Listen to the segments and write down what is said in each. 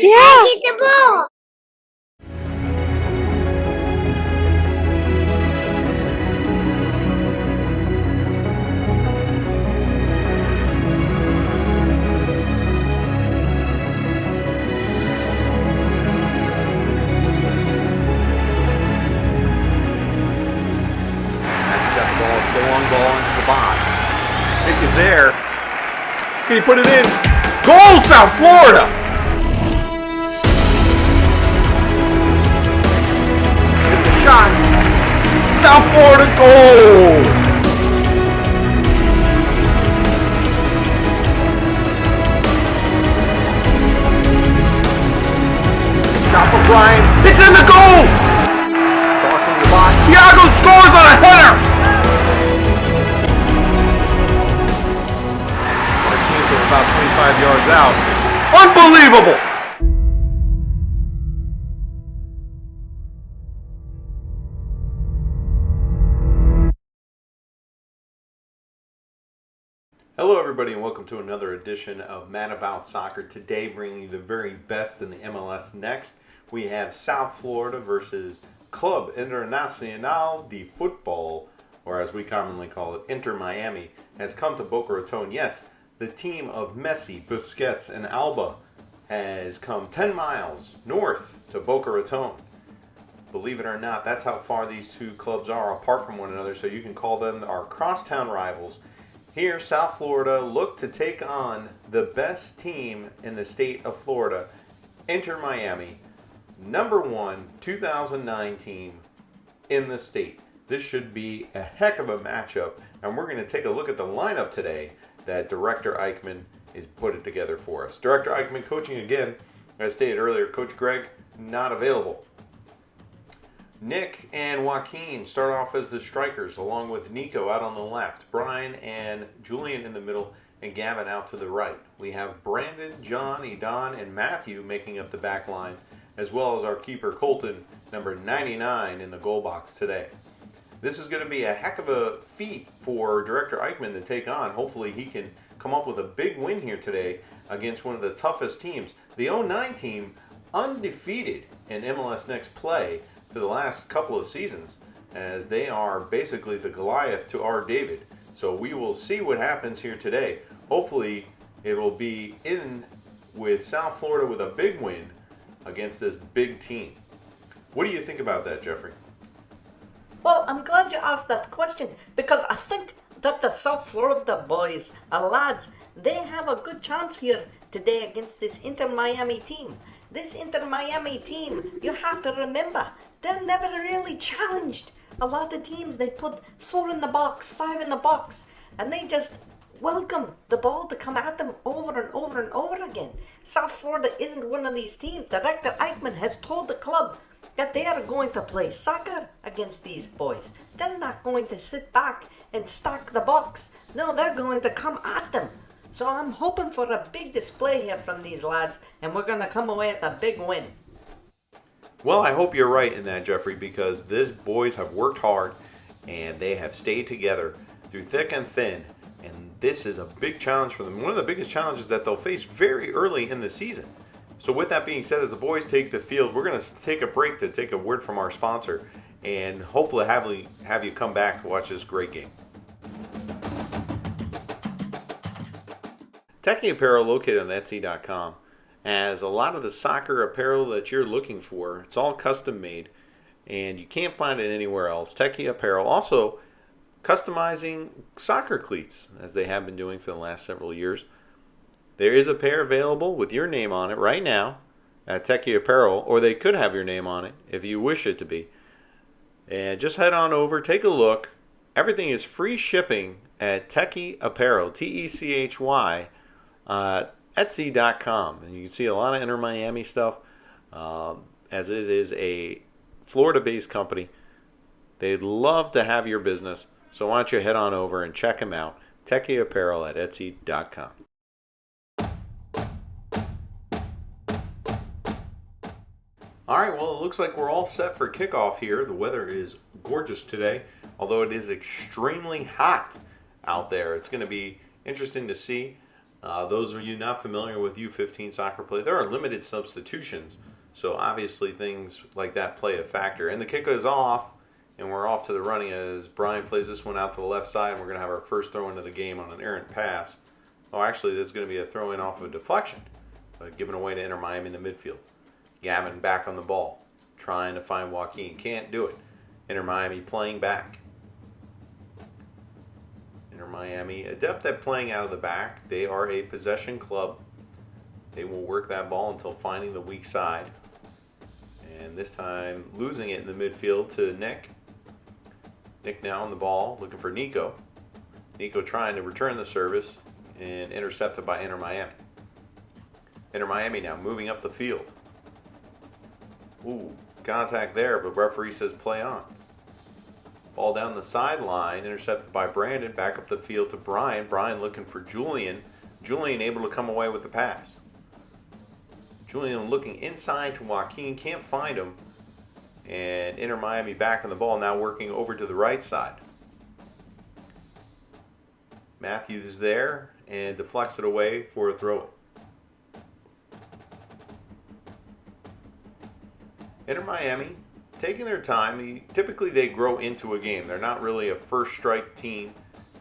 Yeah. Get the ball. The long ball into the box. Pick is there. Can he put it in? Goal, South Florida! It's a shot. South Florida goal! Shot for Brian. It's in the goal! Crossing the box. Thiago scores on a header! About 25 yards out. Unbelievable! Hello everybody and welcome to another edition of Mad About Soccer. Today bringing you the very best in the MLS next. We have South Florida versus Club Internacional de Football, or as we commonly call it, Inter Miami, has come to Boca Raton. Yes, the team of Messi, Busquets, and Alba has come 10 miles north to Boca Raton. Believe it or not, that's how far these two clubs are apart from one another, so you can call them our crosstown rivals. Here, South Florida look to take on the best team in the state of Florida, Inter Miami, number 1, 2009 team in the state. This should be a heck of a matchup, and we're going to take a look at the lineup today that Director Eichmann is putting together for us. Director Eichmann coaching again, as stated earlier, Coach Greg not available. Nick and Joaquin start off as the strikers, along with Nico out on the left, Brian and Julian in the middle, and Gavin out to the right. We have Brandon, John, Edan, and Matthew making up the back line, as well as our keeper Colton, number 99 in the goal box today. This is going to be a heck of a feat for Director Eichmann to take on. Hopefully he can come up with a big win here today against one of the toughest teams. The 09 team, undefeated in MLS Next play for the last couple of seasons, as they are basically the Goliath to our David. So we will see what happens here today. Hopefully it will be in with South Florida with a big win against this big team. What do you think about that, Jeffrey? Well, I'm glad you asked that question because I think that the South Florida boys and lads, they have a good chance here today against this Inter Miami team. This Inter Miami team, you have to remember, they're never really challenged. A lot of teams, they put 4 in the box, 5 in the box, and they just welcome the ball to come at them over and over and over again. South Florida isn't one of these teams. Director Eichmann has told the club that they are going to play soccer against these boys. They're not going to sit back and stack the box. No, they're going to come at them. So I'm hoping for a big display here from these lads, and we're going to come away with a big win. Well, I hope you're right in that, Jeffrey, because these boys have worked hard and they have stayed together through thick and thin, and this is a big challenge for them. One of the biggest challenges that they'll face very early in the season. So with that being said, as the boys take the field, we're going to take a break to take a word from our sponsor and hopefully have you come back to watch this great game. Techie Apparel, located on Etsy.com, has a lot of the soccer apparel that you're looking for. It's all custom made, and you can't find it anywhere else. Techie Apparel also customizing soccer cleats, as they have been doing for the last several years. There is a pair available with your name on it right now at Techie Apparel, or they could have your name on it if you wish it to be. And just head on over, take a look. Everything is free shipping at Techie Apparel, Techy, Etsy.com. And you can see a lot of Inter Miami stuff, as it is a Florida-based company. They'd love to have your business, so why don't you head on over and check them out. Techie Apparel at Etsy.com. All right, well, it looks like we're all set for kickoff here. The weather is gorgeous today, although it is extremely hot out there. It's going to be interesting to see Those of you not familiar with U15 soccer play, there are limited substitutions. So obviously things like that play a factor. And the kick is off, and we're off to the running as Brian plays this one out to the left side, and we're going to have our first throw into the game on an errant pass. Oh, actually, that's going to be a throw in off of a deflection, given away to Inter Miami in the midfield. Gavin back on the ball, trying to find Joaquin. Can't do it. Inter Miami playing back. Inter Miami, adept at playing out of the back. They are a possession club. They will work that ball until finding the weak side. And this time, losing it in the midfield to Nick. Nick now on the ball, looking for Nico. Nico trying to return the service and intercepted by Inter Miami. Inter Miami now moving up the field. Ooh, contact there, but referee says play on. Ball down the sideline, intercepted by Brandon, back up the field to Brian. Brian looking for Julian. Julian able to come away with the pass. Julian looking inside to Joaquin, can't find him. And Inter Miami back on the ball, now working over to the right side. Matthews is there and deflects it away for a throw-in. Inter Miami taking their time. Typically they grow into a game. They're not really a first strike team.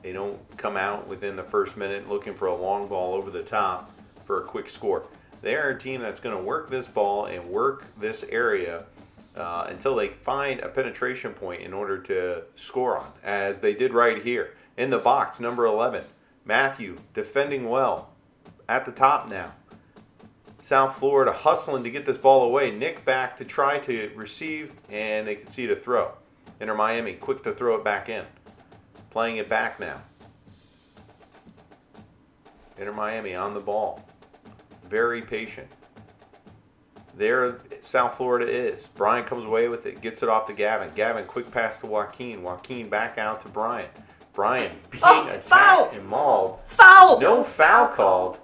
They don't come out within the first minute looking for a long ball over the top for a quick score. They are a team that's going to work this ball and work this area until they find a penetration point in order to score on, as they did right here. In the box, number 11, Matthew defending well at the top now. South Florida hustling to get this ball away. Nick back to try to receive, and they concede a throw. Inter Miami quick to throw it back in. Playing it back now. Inter Miami on the ball. Very patient. There South Florida is. Brian comes away with it, gets it off to Gavin. Gavin, quick pass to Joaquin. Joaquin back out to Brian. Brian being attacked and mauled. Foul! No foul called.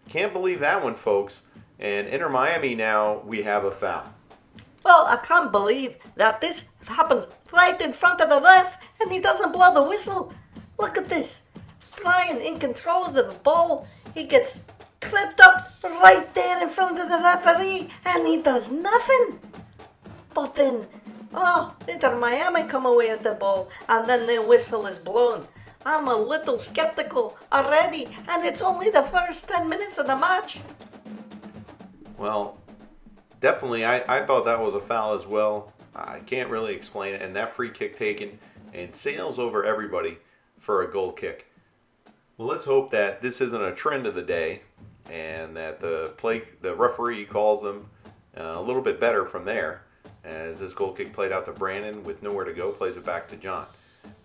Can't believe that one, folks. And Inter Miami now, we have a foul. Well, I can't believe that this happens right in front of the ref and he doesn't blow the whistle. Look at this. Brian in control of the ball. He gets tripped up right there in front of the referee and he does nothing. But then, Inter Miami come away with the ball and then the whistle is blown. I'm a little skeptical already, and it's only the first 10 minutes of the match. Well, definitely, I thought that was a foul as well. I can't really explain it. And that free kick taken and sails over everybody for a goal kick. Well, let's hope that this isn't a trend of the day and that the referee calls them a little bit better from there, as this goal kick played out to Brandon with nowhere to go, plays it back to John.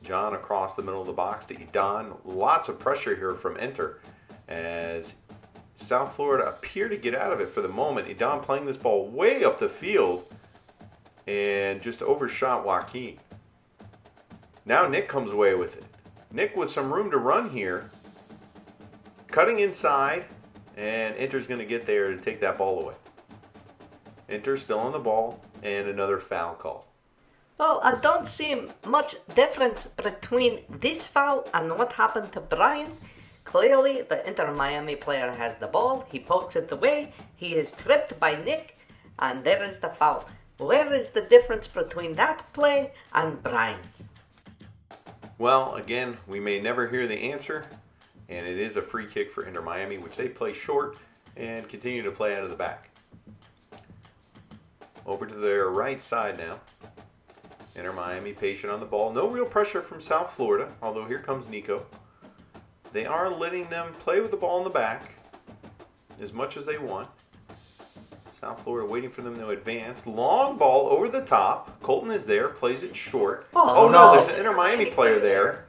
John across the middle of the box to Edon. Lots of pressure here from Inter as South Florida appear to get out of it for the moment. Edon playing this ball way up the field and just overshot Joaquin. Now Nick comes away with it. Nick with some room to run here. Cutting inside, and Inter's going to get there to take that ball away. Inter still on the ball, and another foul call. Well, I don't see much difference between this foul and what happened to Brian. Clearly, the Inter Miami player has the ball. He pokes it away. He is tripped by Nick, and there is the foul. Where is the difference between that play and Brian's? Well, again, we may never hear the answer, and it is a free kick for Inter Miami, which they play short and continue to play out of the back. Over to their right side now. Inter Miami patient on the ball. No real pressure from South Florida, although here comes Nico. They are letting them play with the ball in the back as much as they want. South Florida waiting for them to advance. Long ball over the top. Colton is there, plays it short. Oh no, there's an Inter Miami player there.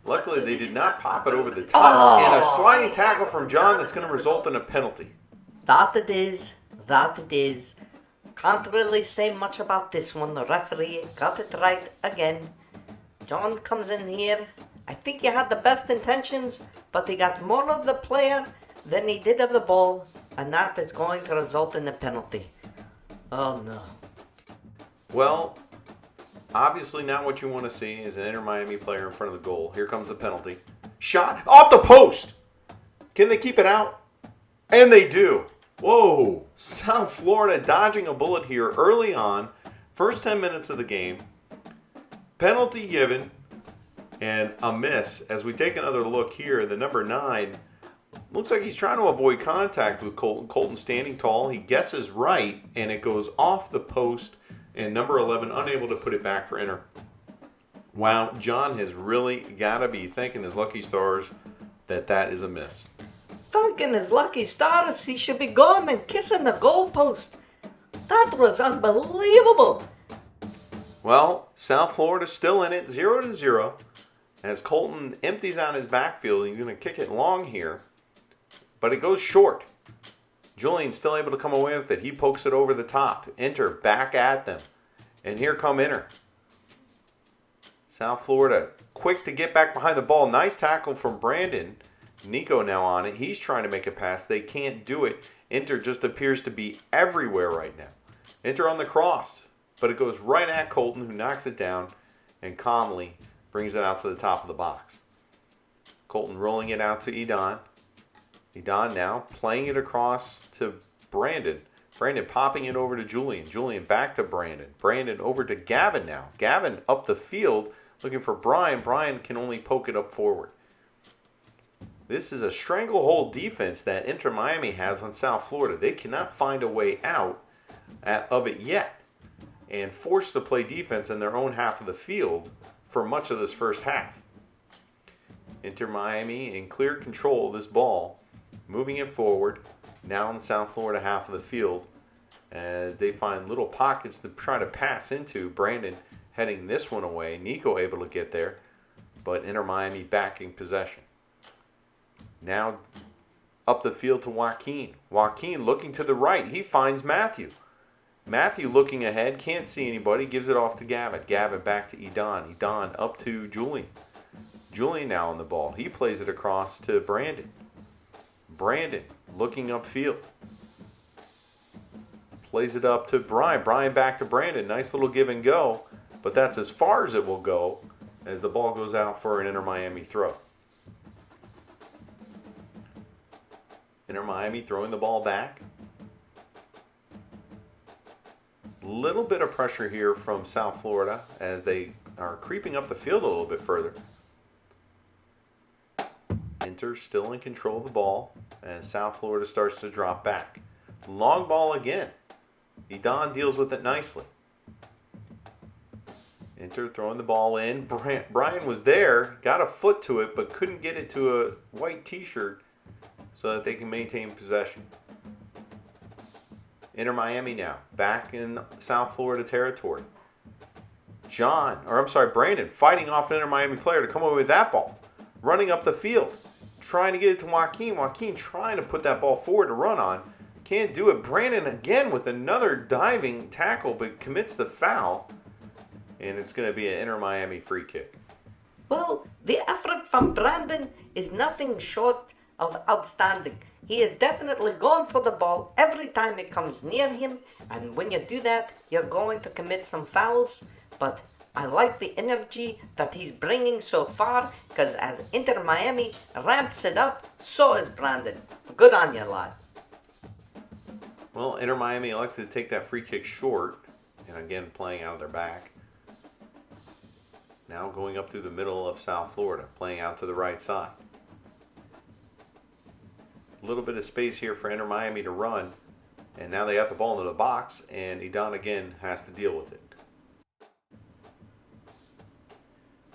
Luckily, they did not pop it over the top. And a sliding tackle from John that's going to result in a penalty. That it is. Can't really say much about this one. The referee got it right again. John comes in here. I think he had the best intentions, but he got more of the player than he did of the ball, and that is going to result in a penalty. Oh no. Well, obviously not what you want to see is an Inter Miami player in front of the goal. Here comes the penalty. Shot off the post. Can they keep it out? And they do. Whoa. South Florida dodging a bullet here early on. First 10 minutes of the game. Penalty given. And a miss. As we take another look here, the number 9 looks like he's trying to avoid contact with Colton. Colton standing tall. He guesses right, and it goes off the post. And number 11 unable to put it back for Inter. Wow, John has really got to be thanking his lucky stars that is a miss. Thanking his lucky stars, he should be going and kissing the goalpost. That was unbelievable. Well, South Florida's still in it, 0-0. As Colton empties out his backfield, he's going to kick it long here. But it goes short. Julian's still able to come away with it. He pokes it over the top. Inter back at them. And here come Inter. South Florida quick to get back behind the ball. Nice tackle from Brandon. Nico now on it. He's trying to make a pass. They can't do it. Inter just appears to be everywhere right now. Inter on the cross. But it goes right at Colton, who knocks it down and calmly brings it out to the top of the box. Colton rolling it out to Edon. Edon now playing it across to Brandon. Brandon popping it over to Julian. Julian back to Brandon. Brandon over to Gavin now. Gavin up the field looking for Brian. Brian can only poke it up forward. This is a stranglehold defense that Inter Miami has on South Florida. They cannot find a way out of it yet, and forced to play defense in their own half of the field for much of this first half. Inter Miami in clear control of this ball, moving it forward, now in the South Florida half of the field, as they find little pockets to try to pass into. Brandon heading this one away. Nico able to get there, but Inter Miami backing possession. Now up the field to Joaquin. Joaquin looking to the right. He finds Matthew. Matthew looking ahead, can't see anybody, gives it off to Gavin. Gavin back to Edon. Edon up to Julian. Julian now on the ball. He plays it across to Brandon. Brandon looking upfield. Plays it up to Brian. Brian back to Brandon. Nice little give and go, but that's as far as it will go as the ball goes out for an Inter Miami throw. Inter Miami throwing the ball back. Little bit of pressure here from South Florida as they are creeping up the field a little bit further. Inter still in control of the ball as South Florida starts to drop back. Long ball again. Edon deals with it nicely. Inter throwing the ball in. Brian was there, got a foot to it, but couldn't get it to a white t-shirt so that they can maintain possession. Inter Miami now, back in South Florida territory. Brandon fighting off an Inter Miami player to come away with that ball. Running up the field, trying to get it to Joaquin. Joaquin trying to put that ball forward to run on. Can't do it. Brandon again with another diving tackle, but commits the foul. And it's going to be an Inter Miami free kick. Well, the effort from Brandon is nothing short of outstanding. He is definitely going for the ball every time it comes near him, and when you do that, you're going to commit some fouls. But I like the energy that he's bringing so far, because as Inter Miami ramps it up, so is Brandon. Good on you, lad. Well, Inter Miami elected to take that free kick short, and again playing out of their back. Now going up through the middle of South Florida, playing out to the right side. A little bit of space here for Inter Miami to run, and now they got the ball into the box, and Edon again has to deal with it.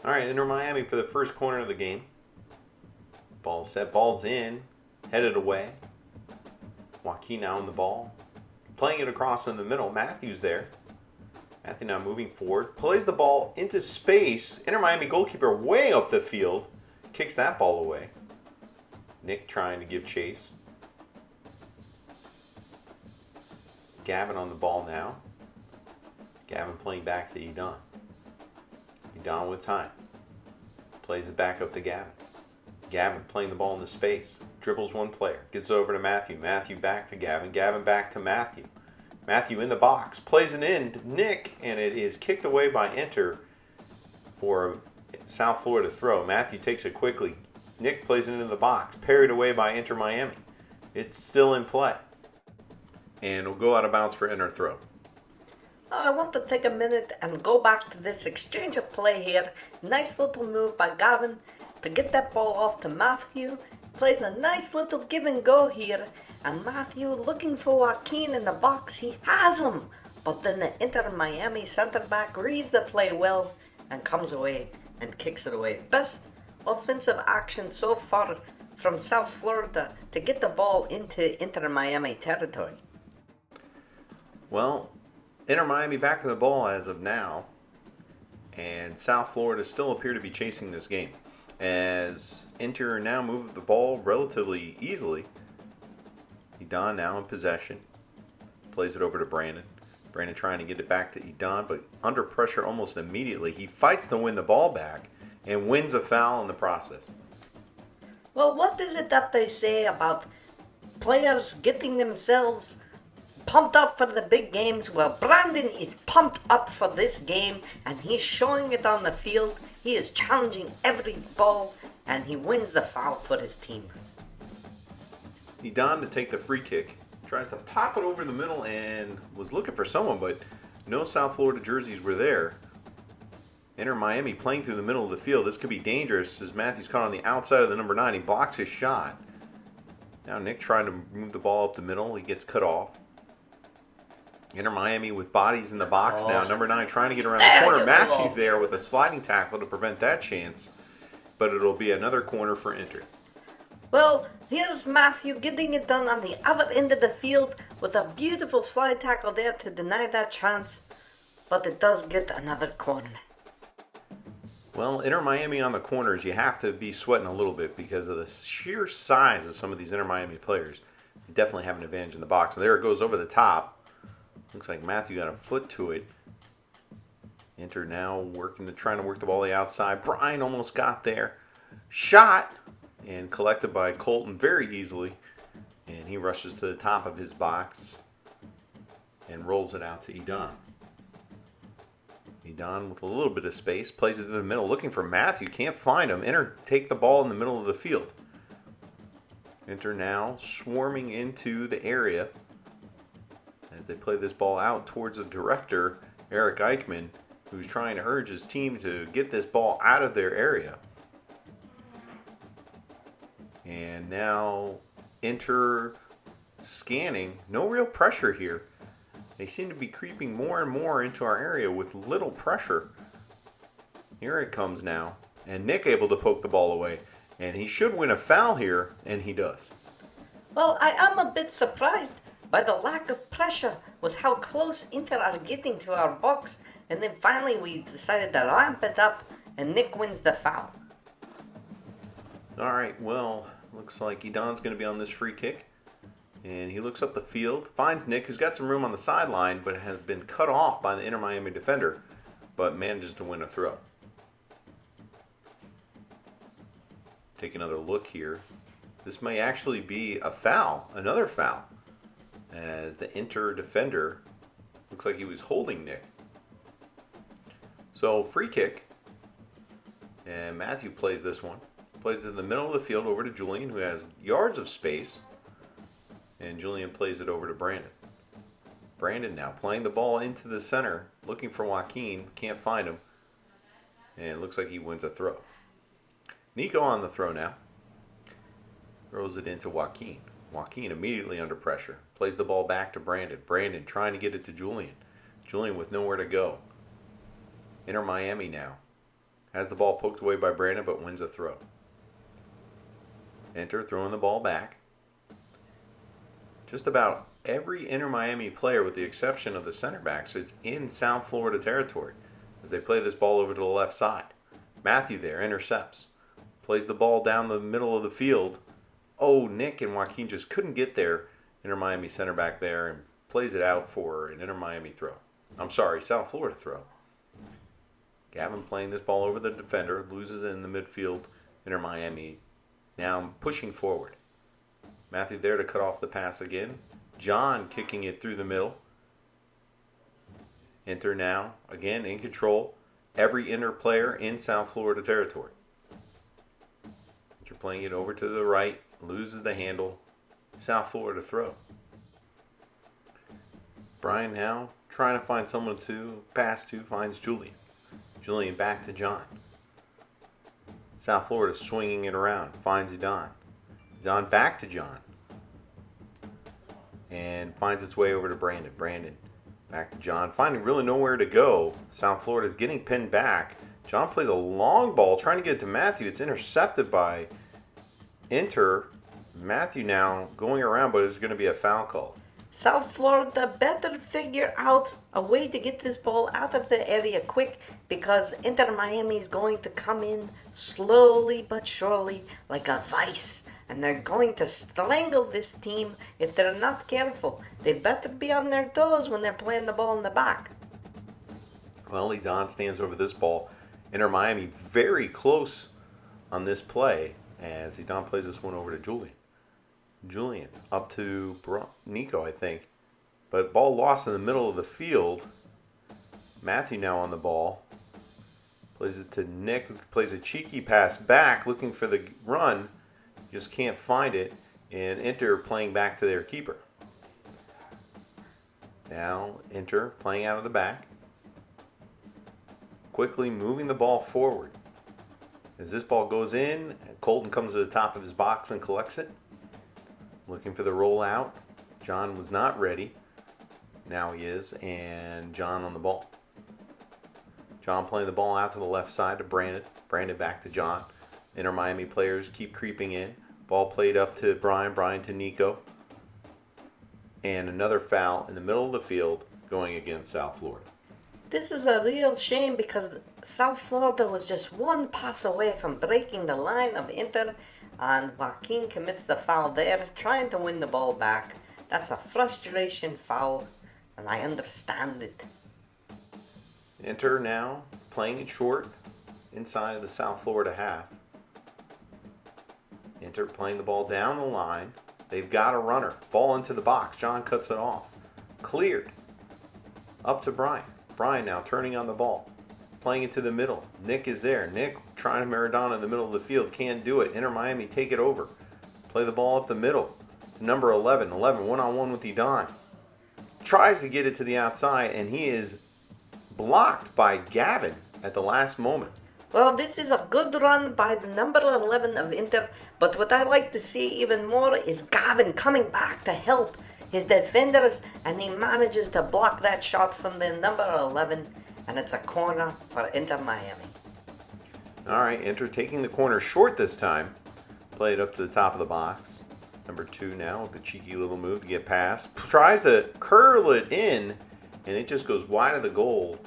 All right, Inter Miami for the first corner of the game. Ball set, ball's in, headed away. Joaquin now on the ball, playing it across in the middle. Matthew's there. Matthew now moving forward, plays the ball into space. Inter Miami goalkeeper way up the field, kicks that ball away. Nick trying to give chase. Gavin on the ball now. Gavin playing back to Edon. Edon with time. Plays it back up to Gavin. Gavin playing the ball into space. Dribbles one player. Gets it over to Matthew. Matthew back to Gavin. Gavin back to Matthew. Matthew in the box. Plays it in to Nick, and it is kicked away by Inter for a South Florida throw. Matthew takes it quickly. Nick plays it into the box, parried away by Inter Miami. It's still in play. And will go out of bounds for Inter throw. I want to take a minute and go back to this exchange of play here. Nice little move by Gavin to get that ball off to Matthew. Plays a nice little give and go here. And Matthew looking for Joaquin in the box. He has him. But then the Inter Miami center back reads the play well and comes away and kicks it away. Best offensive action so far from South Florida to get the ball into Inter Miami territory. Well, Inter Miami back in the ball as of now, and South Florida still appear to be chasing this game as Inter now move the ball relatively easily. Edon now in possession, plays it over to Brandon. Brandon trying to get it back to Edon, but under pressure almost immediately. He fights to win the ball back and wins a foul in the process. Well, what is it that they say about players getting themselves pumped up for the big games? Well, Brandon is pumped up for this game, and he's showing it on the field. He is challenging every ball, and he wins the foul for his team. Edon to take the free kick. Tries to pop it over the middle and was looking for someone, but no South Florida jerseys were there. Inter Miami playing through the middle of the field. This could be dangerous as Matthew's caught on the outside of the number 9. He blocks his shot. Now Nick trying to move the ball up the middle. He gets cut off. Inter Miami with bodies in the box now. Number 9 trying to get around the corner. Matthew there with a sliding tackle to prevent that chance. But it'll be another corner for Inter. Well, here's Matthew getting it done on the other end of the field with a beautiful slide tackle there to deny that chance. But it does get another corner. Well, Inter Miami on the corners, you have to be sweating a little bit because of the sheer size of some of these Inter Miami players. They definitely have an advantage in the box. And there it goes over the top. Looks like Matthew got a foot to it. Inter now trying to work the ball the outside. Brian almost got there. Shot and collected by Colton very easily. And he rushes to the top of his box and rolls it out to Edon. Edon with a little bit of space, plays it to the middle, looking for Matthew, can't find him. Inter take the ball in the middle of the field. Inter now swarming into the area as they play this ball out towards the director, Eric Eichmann, who's trying to urge his team to get this ball out of their area. And now Inter scanning, no real pressure here. They seem to be creeping more and more into our area with little pressure. Here it comes now. And Nick able to poke the ball away. And he should win a foul here, and he does. Well, I am a bit surprised by the lack of pressure with how close Inter are getting to our box. And then finally we decided to ramp it up, and Nick wins the foul. All right, well, looks like Edon's going to be on this free kick. And he looks up the field, finds Nick, who's got some room on the sideline, but has been cut off by the Inter Miami defender, but manages to win a throw. Take another look here. This may actually be a foul, another foul, as the Inter defender looks like he was holding Nick. So, free kick, and Matthew plays this one. Plays it in the middle of the field over to Julian, who has yards of space. And Julian plays it over to Brandon. Brandon now playing the ball into the center, looking for Joaquin. Can't find him. And it looks like he wins a throw. Nico on the throw now. Throws it into Joaquin. Joaquin immediately under pressure. Plays the ball back to Brandon. Brandon trying to get it to Julian. Julian with nowhere to go. Inter Miami now. Has the ball poked away by Brandon, but wins a throw. Inter throwing the ball back. Just about every Inter Miami player, with the exception of the center backs, is in South Florida territory as they play this ball over to the left side. Matthew there intercepts. Plays the ball down the middle of the field. Oh, Nick and Joaquin just couldn't get there. Inter Miami center back there and plays it out for an Inter Miami throw. South Florida throw. Gavin playing this ball over the defender, loses it in the midfield. Inter Miami now pushing forward. Matthew there to cut off the pass again. John kicking it through the middle. Inter now, again, in control. Every Inter player in South Florida territory. Inter playing it over to the right, loses the handle. South Florida throw. Brian now trying to find someone to pass to, finds Julian. Julian back to John. South Florida swinging it around, finds Edon. Edon back to John. And finds its way over to Brandon. Brandon back to John, finding really nowhere to go. South Florida is getting pinned back. John plays a long ball, trying to get it to Matthew. It's intercepted by Inter. Matthew now going around, but it's going to be a foul call. South Florida better figure out a way to get this ball out of the area quick, because Inter Miami is going to come in slowly but surely like a vice. And they're going to strangle this team if they're not careful. They better be on their toes when they're playing the ball in the back. Well, Edon stands over this ball. Inter Miami very close on this play as Edon plays this one over to Julian. Julian up to Nico, I think. But ball lost in the middle of the field. Matthew now on the ball. Plays it to Nick, who plays a cheeky pass back, looking for the run. Just can't find it. And Inter playing back to their keeper. Now Inter playing out of the back. Quickly moving the ball forward. As this ball goes in, Colton comes to the top of his box and collects it. Looking for the rollout. John was not ready. Now he is, and John on the ball. John playing the ball out to the left side to Brandon. Brandon back to John. Inter Miami players keep creeping in. Ball played up to Brian. Brian to Nico. And another foul in the middle of the field going against South Florida. This is a real shame because South Florida was just one pass away from breaking the line of Inter, and Joaquin commits the foul there, trying to win the ball back. That's a frustration foul, and I understand it. Inter now playing it short inside the South Florida half. Inter playing the ball down the line. They've got a runner. Ball into the box. John cuts it off. Cleared. Up to Brian. Brian now turning on the ball. Playing it to the middle. Nick is there. Nick trying to Maradona in the middle of the field. Can't do it. Inter Miami take it over. Play the ball up the middle. To number 11. 11 one-on-one with Edon. Tries to get it to the outside, and he is blocked by Gavin at the last moment. Well, this is a good run by the number 11 of Inter, but what I like to see even more is Gavin coming back to help his defenders, and he manages to block that shot from the number 11, and it's a corner for Inter Miami. All right, Inter taking the corner short this time. Play it up to the top of the box. Number 2 now with the cheeky little move to get past. Tries to curl it in, and it just goes wide of the goal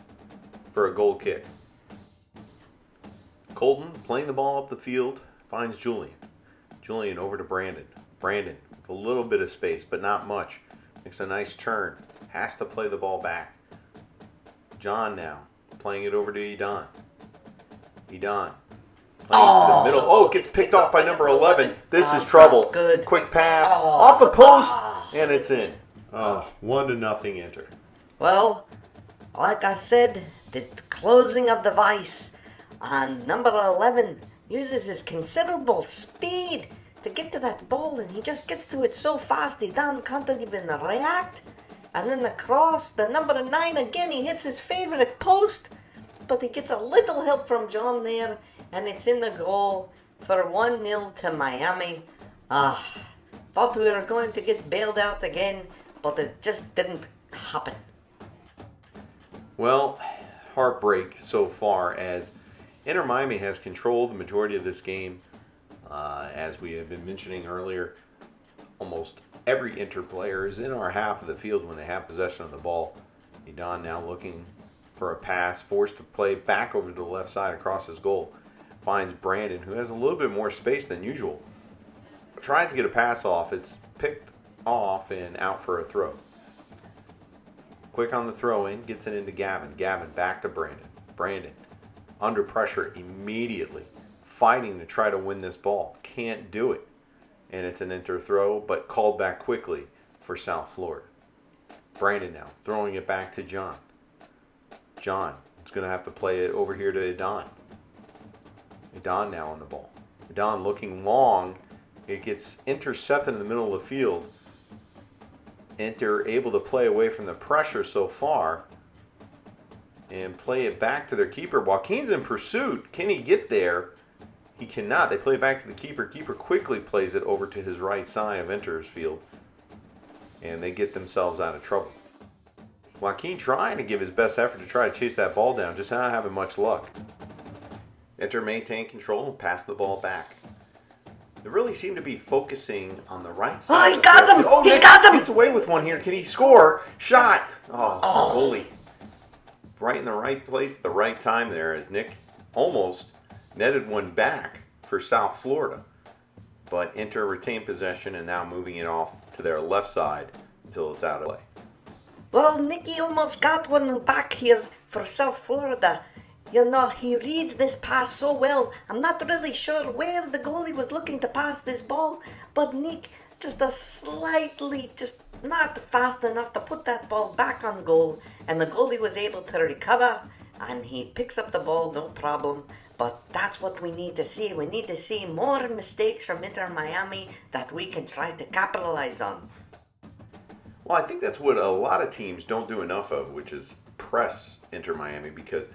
for a goal kick. Colton playing the ball up the field, finds Julian. Julian over to Brandon. Brandon with a little bit of space, but not much. Makes a nice turn. Has to play the ball back. John now playing it over to Edon. Edon playing it to the middle. Oh, it gets picked off by number 11. This is trouble. Good. Quick pass off the post, and it's in. 1-0 Inter. Well, like I said, the closing of the vice, and number 11 uses his considerable speed to get to that ball, and he just gets to it so fast he can't even react. And then the cross, the number 9 again, he hits his favorite post, but he gets a little help from John there, and it's in the goal for 1-0 to Miami. Thought we were going to get bailed out again, but it just didn't happen. Well, heartbreak so far as Inter Miami has controlled the majority of this game. As we have been mentioning earlier, almost every Inter player is in our half of the field when they have possession of the ball. Edon now looking for a pass, forced to play back over to the left side across his goal. Finds Brandon, who has a little bit more space than usual. Tries to get a pass off. It's picked off and out for a throw. Quick on the throw in, gets it into Gavin. Gavin back to Brandon. Brandon under pressure immediately, fighting to try to win this ball. Can't do it. And it's an Inter throw, but called back quickly for South Florida. Brandon now throwing it back to John. John is going to have to play it over here to Edon. Edon now on the ball. Don looking long. It gets intercepted in the middle of the field. Inter able to play away from the pressure so far and play it back to their keeper. Joaquin's in pursuit. Can he get there? He cannot. They play it back to the keeper. Keeper quickly plays it over to his right side of Inter's field. And they get themselves out of trouble. Joaquin trying to give his best effort to try to chase that ball down, just not having much luck. Inter maintain control and pass the ball back. They really seem to be focusing on the right side. Oh, he got him! He's Nick got him! gets away with one here. Can he score? Shot! Oh, goalie. Right in the right place at the right time there as Nick almost netted one back for South Florida. But Inter retained possession and now moving it off to their left side until it's out of play. Well, Nicky almost got one back here for South Florida. You know, he reads this pass so well. I'm not really sure where the goalie was looking to pass this ball, but Nick just just not fast enough to put that ball back on goal, and the goalie was able to recover, and he picks up the ball, no problem. But that's what we need to see. We need to see more mistakes from Inter Miami that we can try to capitalize on. Well, I think that's what a lot of teams don't do enough of, which is press Inter Miami, because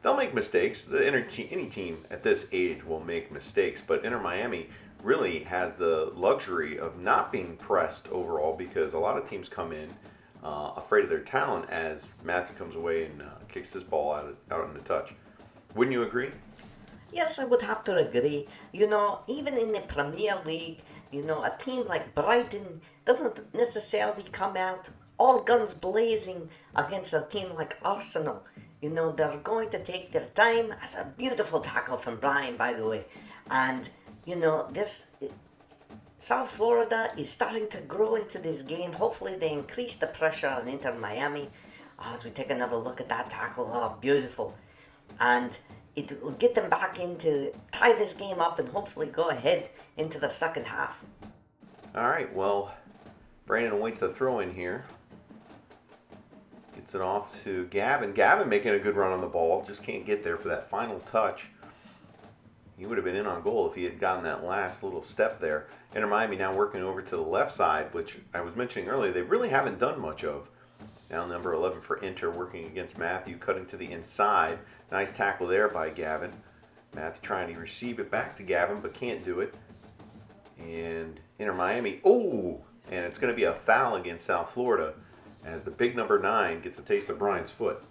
they'll make mistakes. Any team at this age will make mistakes, but Inter Miami really has the luxury of not being pressed overall, because a lot of teams come in afraid of their talent as Matthew comes away and kicks this ball out in the touch. Wouldn't you agree? Yes, I would have to agree. You know, even in the Premier League, you know, a team like Brighton doesn't necessarily come out all guns blazing against a team like Arsenal. You know, they're going to take their time. That's a beautiful tackle from Brian, by the way. And, you know, South Florida is starting to grow into this game. Hopefully they increase the pressure on Inter Miami. As we take another look at that tackle, oh, beautiful. And it will get them back into tie this game up and hopefully go ahead into the second half. All right, well, Brandon awaits the throw in here. Gets it off to Gavin. Gavin making a good run on the ball. Just can't get there for that final touch. He would have been in on goal if he had gotten that last little step there. Inter Miami now working over to the left side, which I was mentioning earlier, they really haven't done much of. Now number 11 for Inter working against Matthew, cutting to the inside. Nice tackle there by Gavin. Matthew trying to receive it back to Gavin, but can't do it. And Inter Miami, and it's going to be a foul against South Florida as the big number 9 gets a taste of Brian's foot.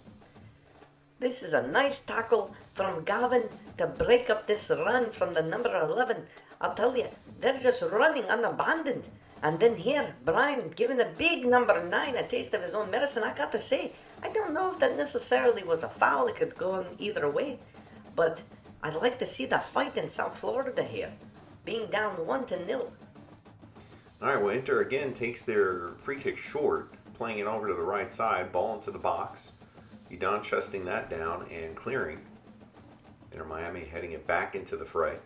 This is a nice tackle from Gavin to break up this run from the number 11. I'll tell you, they're just running unabandoned. And then here, Brian giving the big number 9 a taste of his own medicine. I got to say, I don't know if that necessarily was a foul. It could go in either way. But I'd like to see the fight in South Florida here, being down 1-0. All right, well, Inter again takes their free kick short, playing it over to the right side, ball into the box. Edon chesting that down and clearing. Inter Miami heading it back into the fray.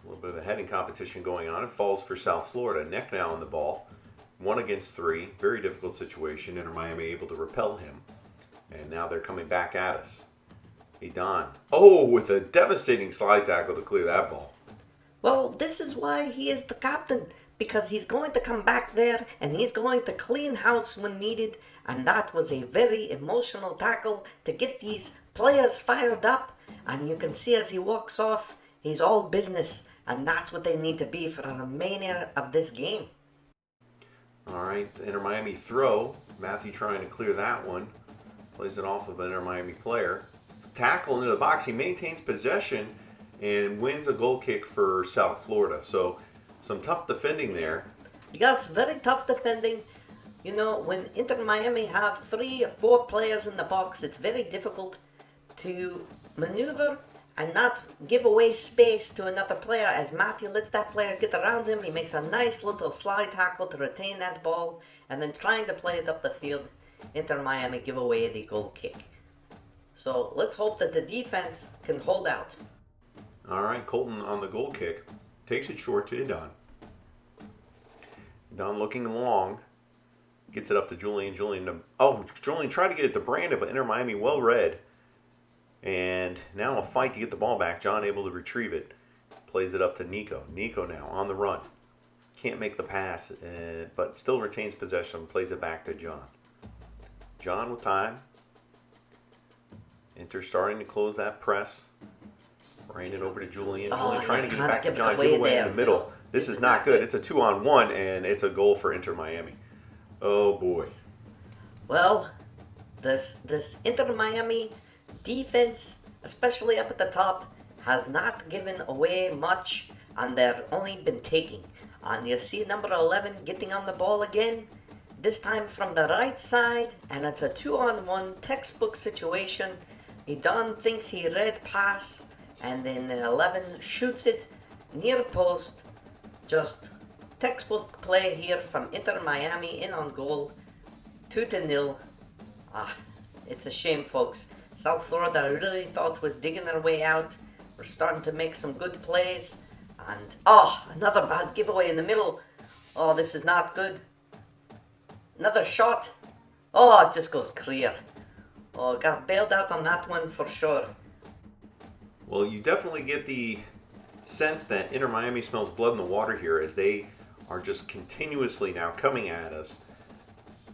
A little bit of a heading competition going on. It falls for South Florida. Neck now on the ball. 1 against 3. Very difficult situation. Inter Miami able to repel him. And now they're coming back at us. Edon. With a devastating slide tackle to clear that ball. Well, this is why he is the captain. Because he's going to come back there and he's going to clean house when needed. And that was a very emotional tackle to get these players fired up. And you can see as he walks off, he's all business. And that's what they need to be for the remainder of this game. All right, Inter Miami throw. Matthew trying to clear that one. Plays it off of an Inter Miami player. Tackle into the box. He maintains possession and wins a goal kick for South Florida. So some tough defending there. Yes, very tough defending. You know, when Inter Miami have 3 or 4 players in the box, it's very difficult to maneuver and not give away space to another player. As Matthew lets that player get around him, he makes a nice little slide tackle to retain that ball, and then trying to play it up the field, Inter Miami give away the goal kick. So let's hope that the defense can hold out. All right, Colton on the goal kick. Takes it short to Edon. Edon looking long. Gets it up to Julian. Julian tried to get it to Brandon, but Inter Miami well read. And now a fight to get the ball back. John able to retrieve it. Plays it up to Nico. Nico now on the run. Can't make the pass, but still retains possession. Plays it back to John. John with time. Inter starting to close that press. Ran it over to Julian. Julian trying to get it back to John. Good away in the middle. This is not good. It's a 2-on-1, and it's a goal for Inter Miami. Oh, boy. Well, this Inter Miami defense, especially up at the top, has not given away much, and they've only been taking. And you see number 11 getting on the ball again, this time from the right side, and it's a 2-on-1 textbook situation. Don thinks he read pass, and then 11 shoots it near post. Just textbook play here from Inter Miami in on goal, 2-0. It's a shame, folks. South Florida, I really thought was digging their way out. We're starting to make some good plays. And, another bad giveaway in the middle. Oh, this is not good. Another shot. Oh, it just goes clear. Oh, got bailed out on that one for sure. Well, you definitely get the sense that Inter Miami smells blood in the water here as they are just continuously now coming at us.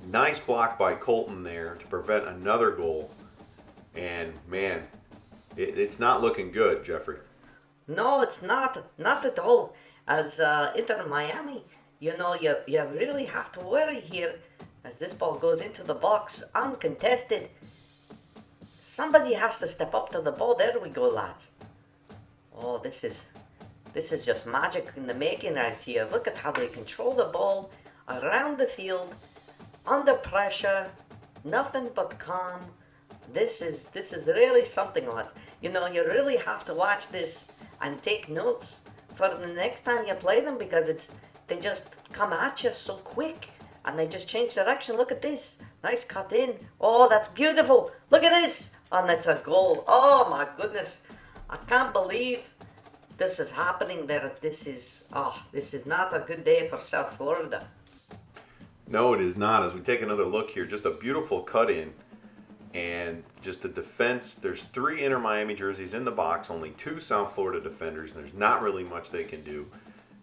Nice block by Colton there to prevent another goal. And, man, it's not looking good, Jeffrey. No, it's not. Not at all. As Inter Miami, you really have to worry here as this ball goes into the box uncontested. Somebody has to step up to the ball. There we go, lads. Oh, this is just magic in the making right here. Look at how they control the ball around the field, under pressure, nothing but calm. This is really something, lads. You really have to watch this and take notes for the next time you play them, because they just come at you so quick and they just change direction. Look at this. Nice cut in. Oh, that's beautiful. Look at this. And it's a goal. Oh my goodness. I can't believe this is happening there. This is not a good day for South Florida. No, it is not. As we take another look here, just a beautiful cut in. And just the defense, there's 3 Inter Miami jerseys in the box, only 2 South Florida defenders, and there's not really much they can do.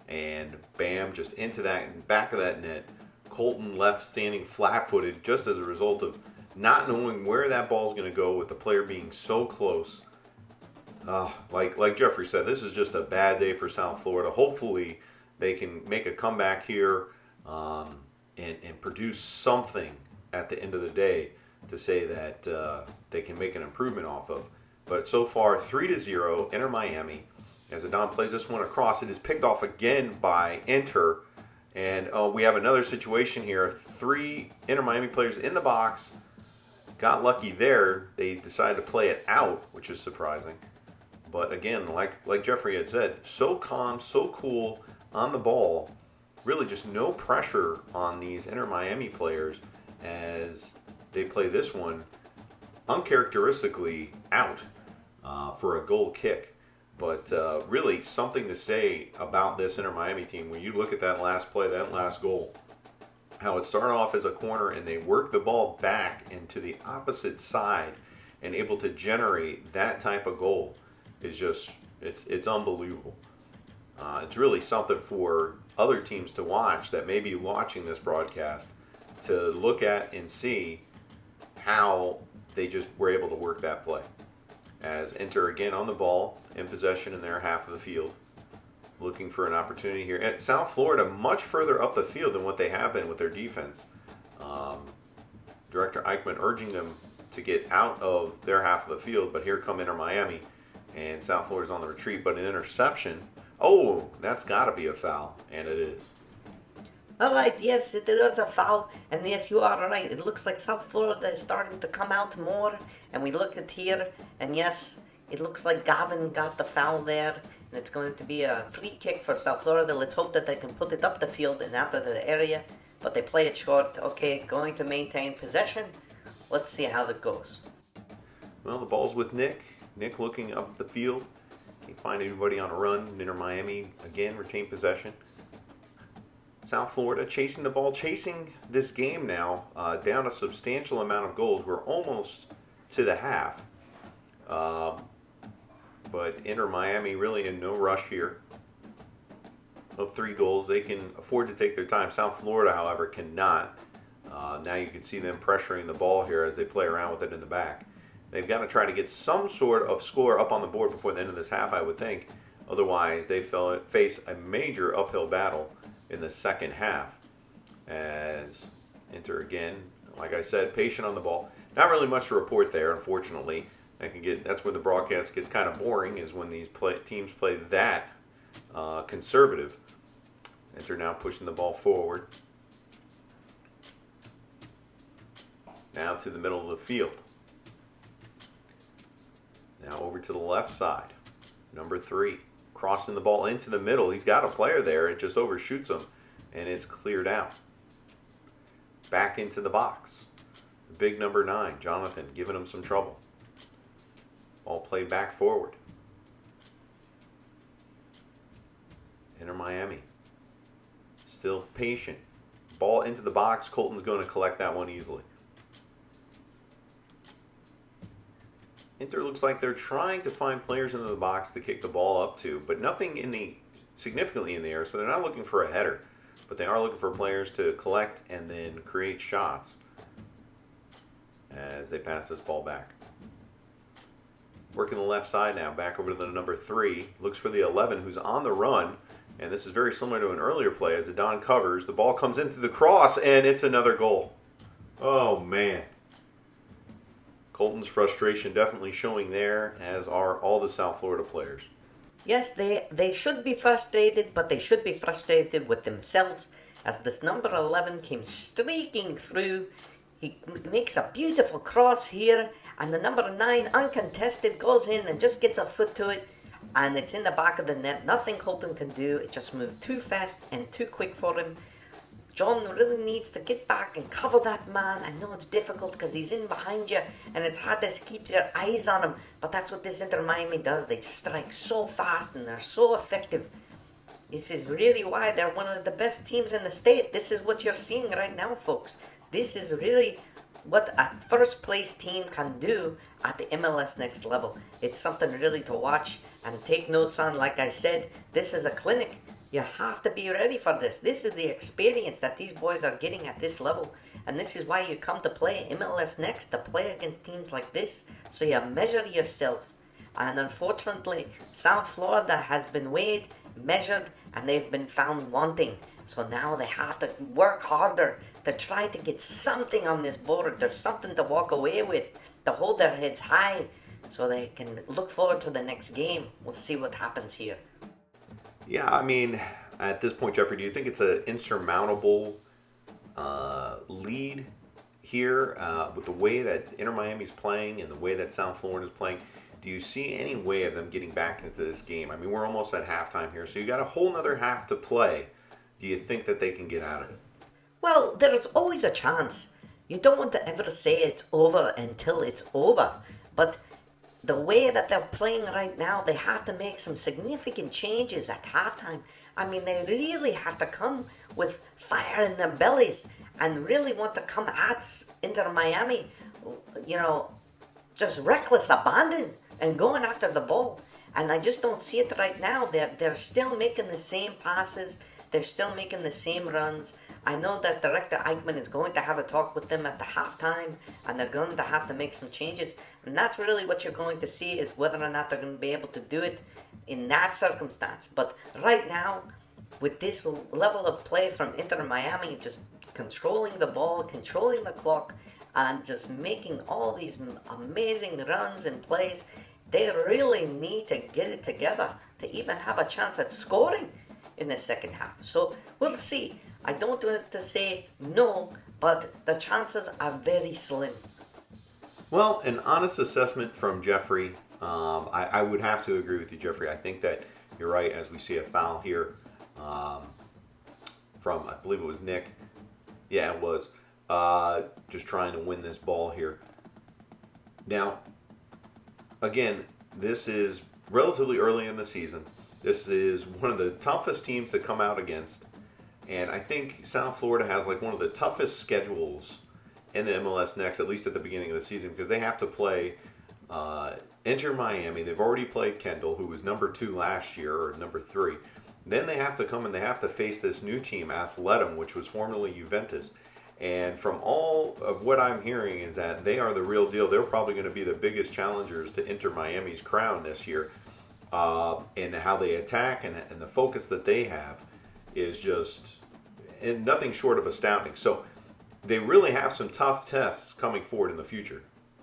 And bam, just into that back of that net. Colton left standing flat-footed just as a result of not knowing where that ball's going to go with the player being so close. Like Jeffrey said, this is just a bad day for South Florida. Hopefully they can make a comeback here and produce something at the end of the day to say that they can make an improvement off of. But so far, 3-0, Inter Miami. As Adon plays this one across, it is picked off again by Inter. And we have another situation here. 3 Inter Miami players in the box. Got lucky there. They decided to play it out, which is surprising. But again, like Jeffrey had said, so calm, so cool on the ball. Really just no pressure on these Inter Miami players as they play this one uncharacteristically out for a goal kick. But really something to say about this Inter Miami team when you look at that last play, that last goal. How it started off as a corner and they worked the ball back into the opposite side and able to generate that type of goal is just, it's unbelievable. It's really something for other teams to watch that may be watching this broadcast to look at and see how they just were able to work that play. As Inter again on the ball, in possession in their half of the field, looking for an opportunity here. At South Florida, much further up the field than what they have been with their defense. Director Eichmann urging them to get out of their half of the field, but here come Inter Miami, and South Florida's on the retreat, but an interception. Oh, that's got to be a foul, and it is. All right, yes, it is a foul, and yes, you are right. It looks like South Florida is starting to come out more, and we look at here, and yes, it looks like Gavin got the foul there, and it's going to be a free kick for South Florida. Let's hope that they can put it up the field and out of the area, but they play it short. Okay, going to maintain possession. Let's see how that goes. Well, the ball's with Nick. Nick looking up the field. Can't find anybody on a run. Inter Miami, again, retain possession. South Florida chasing the ball, chasing this game now, down a substantial amount of goals. We're almost to the half. But Inter Miami really in no rush here. Up 3 goals. They can afford to take their time. South Florida, however, cannot. Now you can see them pressuring the ball here as they play around with it in the back. They've got to try to get some sort of score up on the board before the end of this half, I would think. Otherwise, they face a major uphill battle in the second half. As Inter, again, like I said, patient on the ball. Not really much to report there, unfortunately. That's where the broadcast gets kind of boring, is when these teams play that conservative. Inter now pushing the ball forward. Now to the middle of the field. Now over to the left side. Number 3. Crossing the ball into the middle. He's got a player there. It just overshoots him. And it's cleared out. Back into the box. The big number 9, Jonathan, giving him some trouble. Ball played back forward. Inter Miami. Still patient. Ball into the box. Colton's going to collect that one easily. Inter looks like they're trying to find players into the box to kick the ball up to, but nothing significantly in the air, so they're not looking for a header. But they are looking for players to collect and then create shots as they pass this ball back. Working the left side now, back over to the number 3. Looks for the 11 who's on the run. And this is very similar to an earlier play as the Don covers. The ball comes into the cross, and it's another goal. Oh, man. Colton's frustration definitely showing there, as are all the South Florida players. Yes, they should be frustrated, but they should be frustrated with themselves as this number 11 came streaking through. He makes a beautiful cross here, and the number 9, uncontested, goes in and just gets a foot to it, and it's in the back of the net. Nothing Colton can do. It just moved too fast and too quick for him. John really needs to get back and cover that man. I know it's difficult because he's in behind you and it's hard to keep your eyes on him, but that's what this Inter Miami does. They strike so fast and they're so effective. This is really why they're one of the best teams in the state. This is what you're seeing right now, folks. This is really what a first place team can do at the MLS next level. It's something really to watch and take notes on. Like I said, this is a clinic. You have to be ready for this. This is the experience that these boys are getting at this level. And this is why you come to play MLS next, to play against teams like this. So you measure yourself. And unfortunately, South Florida has been weighed, measured, and they've been found wanting. So now they have to work harder to try to get something on this board. There's something to walk away with, to hold their heads high so they can look forward to the next game. We'll see what happens here. Yeah, I mean, at this point, Jeffrey, do you think it's an insurmountable lead here with the way that Inter Miami's playing and the way that South Florida's playing? Do you see any way of them getting back into this game? I mean, we're almost at halftime here, so you got a whole nother half to play. Do you think that they can get out of it? Well, there's always a chance. You don't want to ever say it's over until it's over. But the way that they're playing right now, they have to make some significant changes at halftime. I mean, they really have to come with fire in their bellies and really want to come at Inter Miami, just reckless abandon and going after the ball. And I just don't see it right now. They're still making the same passes. They're still making the same runs. I know that Director Eichmann is going to have a talk with them at the halftime, and they're going to have to make some changes. And that's really what you're going to see, is whether or not they're going to be able to do it in that circumstance. But right now, with this level of play from Inter Miami, just controlling the ball, controlling the clock, and just making all these amazing runs and plays, they really need to get it together to even have a chance at scoring in the second half. So we'll see. I don't want to say no, but the chances are very slim. Well, an honest assessment from Jeffrey. I would have to agree with you, Jeffrey. I think that you're right, as we see a foul here from, I believe it was Nick. Yeah, it was. Just trying to win this ball here. Now, again, this is relatively early in the season. This is one of the toughest teams to come out against. And I think South Florida has like one of the toughest schedules in the MLS next, at least at the beginning of the season, because they have to play Inter Miami, they've already played Kendall, who was number 2 last year, or number 3. Then they have to come and they have to face this new team, Athletum, which was formerly Juventus. And from all of what I'm hearing is that they are the real deal. They're probably going to be the biggest challengers to Inter Miami's crown this year. And how they attack and the focus that they have is just and nothing short of astounding. So they really have some tough tests coming forward in the future.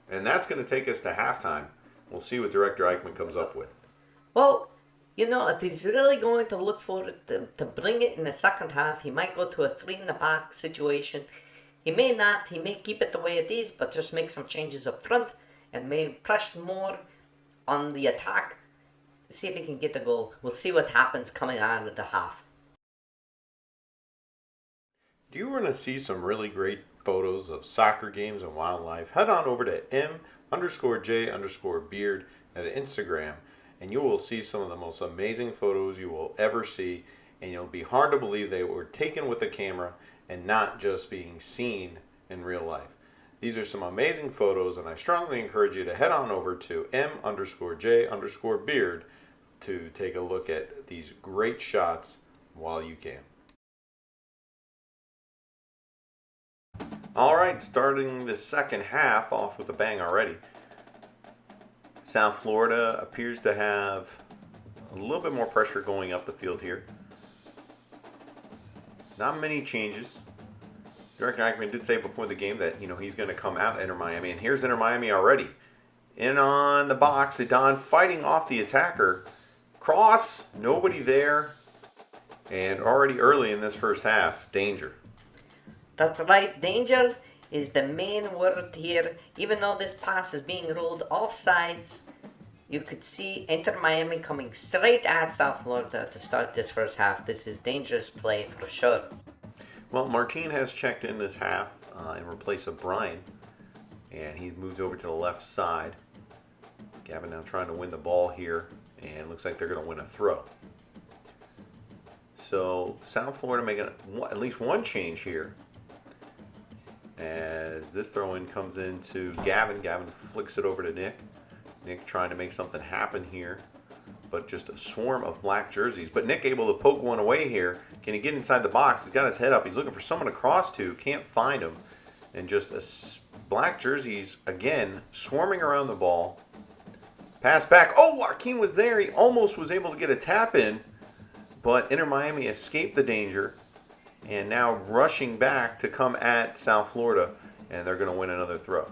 And that's going to take us to halftime. We'll see what Director Eichmann comes up with. Well, if he's really going to look for it to bring it in the second half, he might go to a 3-in-the-back situation. He may not. He may keep it the way it is, but just make some changes up front and may press more on the attack. See if he can get the goal. We'll see what happens coming out of the half. Do you want to see some really great photos of soccer games and wildlife? Head on over to M_J_Beard at Instagram, and you will see some of the most amazing photos you will ever see, and it'll be hard to believe they were taken with a camera and not just being seen in real life. These are some amazing photos, and I strongly encourage you to head on over to M_J_Beard to take a look at these great shots while you can. All right, starting the second half off with a bang already. South Florida appears to have a little bit more pressure going up the field here. Not many changes. Director Eichmann did say before the game that he's going to come out Inter Miami, and here's Inter Miami already. In on the box, Zidane fighting off the attacker. Cross, nobody there, and already early in this first half, danger. That's right, danger is the main word here. Even though this pass is being rolled off sides, you could see Inter Miami coming straight at South Florida to start this first half. This is dangerous play for sure. Well, Martin has checked in this half in replace of Brian, and he's moved over to the left side. Gavin now trying to win the ball here, and looks like they're going to win a throw. So South Florida making at least one change here. As this throw-in comes into Gavin. Gavin flicks it over to Nick. Nick trying to make something happen here, but just a swarm of black jerseys. But Nick able to poke one away here. Can he get inside the box? He's got his head up. He's looking for someone to cross to. Can't find him. And just black jerseys, again, swarming around the ball. Pass back. Oh, Joaquin was there. He almost was able to get a tap in, but Inter Miami escaped the danger. And now rushing back to come at South Florida, and they're going to win another throw.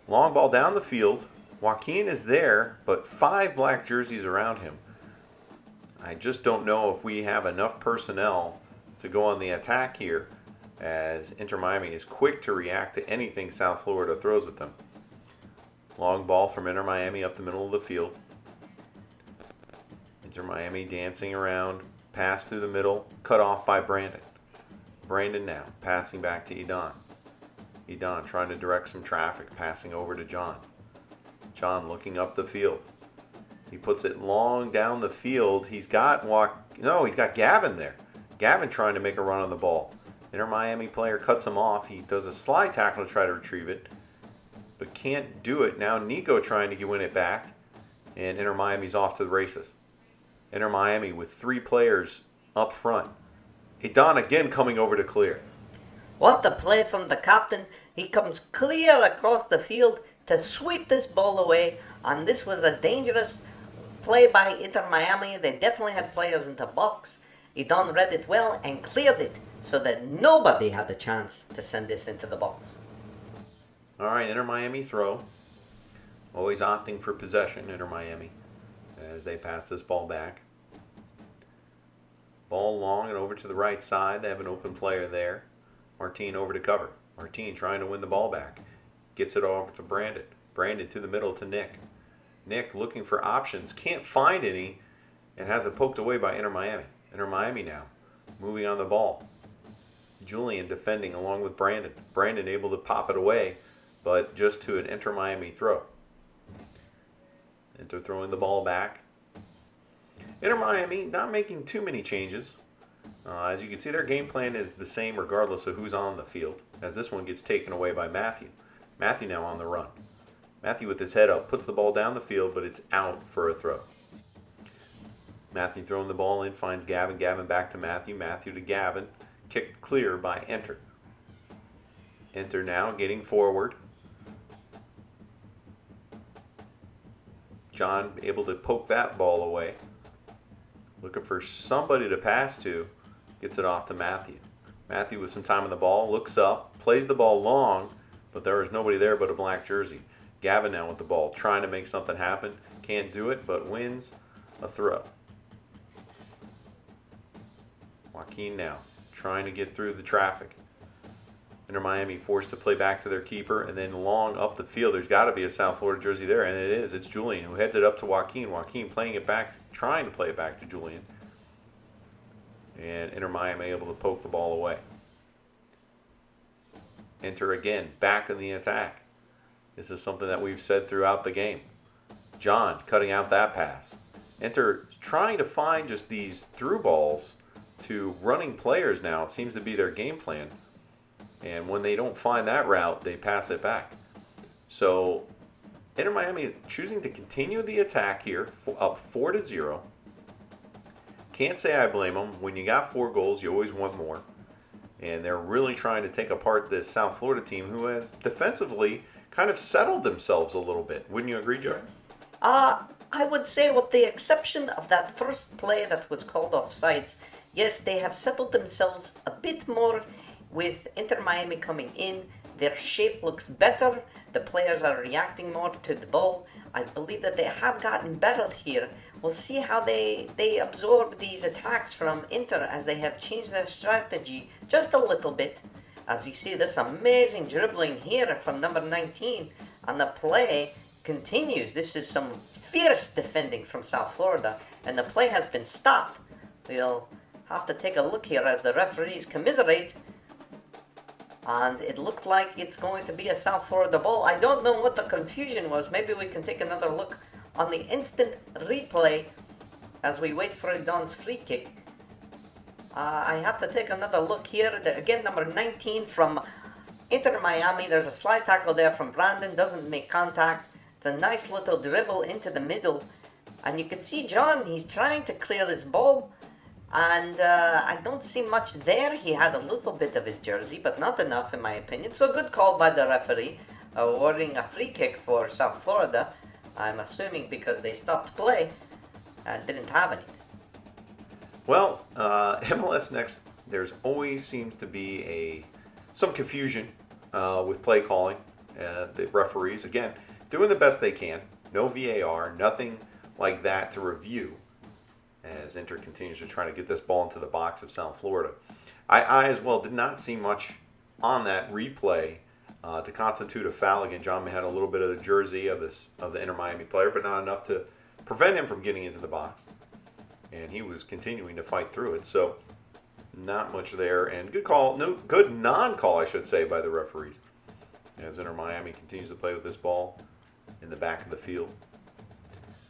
Long ball down the field. Joaquin is there, but 5 black jerseys around him. I just don't know if we have enough personnel to go on the attack here, as Inter Miami is quick to react to anything South Florida throws at them. Long ball from Inter Miami up the middle of the field. Inter Miami dancing around. Pass through the middle, cut off by Brandon. Brandon now passing back to Edan. Edan trying to direct some traffic, passing over to John. John looking up the field. He puts it long down the field. He's got Gavin there. Gavin trying to make a run on the ball. Inter Miami player cuts him off. He does a slide tackle to try to retrieve it, but can't do it. Now Nico trying to win it back, and Inter Miami's off to the races. Inter Miami with 3 players up front. Edan again coming over to clear. What a play from the captain. He comes clear across the field to sweep this ball away. And this was a dangerous play by Inter Miami. They definitely had players in the box. Edan read it well and cleared it so that nobody had the chance to send this into the box. All right, Inter Miami throw. Always opting for possession, Inter Miami, as they pass this ball back. Ball long and over to the right side. They have an open player there. Martin over to cover. Martin trying to win the ball back. Gets it over to Brandon. Brandon to the middle to Nick. Nick looking for options. Can't find any and has it poked away by Inter Miami. Inter Miami now moving on the ball. Julian defending along with Brandon. Brandon able to pop it away, but just to an Inter Miami throw. Inter throwing the ball back. Inter Miami not making too many changes. As you can see, their game plan is the same regardless of who's on the field, as this one gets taken away by Matthew. Matthew now on the run. Matthew with his head up puts the ball down the field, but it's out for a throw. Matthew throwing the ball in, finds Gavin. Gavin back to Matthew. Matthew to Gavin. Kicked clear by Enter. Enter now getting forward. John able to poke that ball away. Looking for somebody to pass to. Gets it off to Matthew. Matthew with some time on the ball. Looks up. Plays the ball long. But there is nobody there but a black jersey. Gavin now with the ball. Trying to make something happen. Can't do it, but wins a throw. Joaquin now trying to get through the traffic. Inter Miami forced to play back to their keeper, and then long up the field. There's got to be a South Florida jersey there, and it is. It's Julian who heads it up to Joaquin. Joaquin playing it back, trying to play it back to Julian. And Inter Miami able to poke the ball away. Enter again, back in the attack. This is something that we've said throughout the game. John cutting out that pass. Enter trying to find just these through balls to running players now. It seems to be their game plan. And when they don't find that route, they pass it back. So Inter Miami choosing to continue the attack here, up 4-0. Can't say I blame them. When you got 4 goals, you always want more. And they're really trying to take apart this South Florida team who has defensively kind of settled themselves a little bit. Wouldn't you agree, Jeff? I would say with the exception of that first play that was called offsides, yes, they have settled themselves a bit more with Inter Miami coming in. Their shape looks better. The players are reacting more to the ball. I believe that they have gotten better here. We'll see how they absorb these attacks from Inter as they have changed their strategy just a little bit. As you see this amazing dribbling here from number 19, and the play continues. This is some fierce defending from South Florida, and the play has been stopped. We'll have to take a look here as the referees commiserate. And it looked like it's going to be a South Florida ball. I don't know what the confusion was. Maybe we can take another look on the instant replay as we wait for Don's free kick. I have to take another look here. Again, number 19 from Inter Miami. There's a slide tackle there from Brandon. Doesn't make contact. It's a nice little dribble into the middle. And you can see John, he's trying to clear this ball. And I don't see much there. He had a little bit of his jersey, but not enough in my opinion. So a good call by the referee, awarding a free kick for South Florida. I'm assuming because they stopped play and didn't have any. Well, MLS Next, there's always seems to be some confusion with play calling. The referees, again, doing the best they can. No VAR, nothing like that to review, as Inter continues to try to get this ball into the box of South Florida. I as well did not see much on that replay to constitute a foul. Again, John May had a little bit of the jersey of the Inter Miami player, but not enough to prevent him from getting into the box. And he was continuing to fight through it, so not much there. And good call, no good non-call, I should say, by the referees, as Inter Miami continues to play with this ball in the back of the field.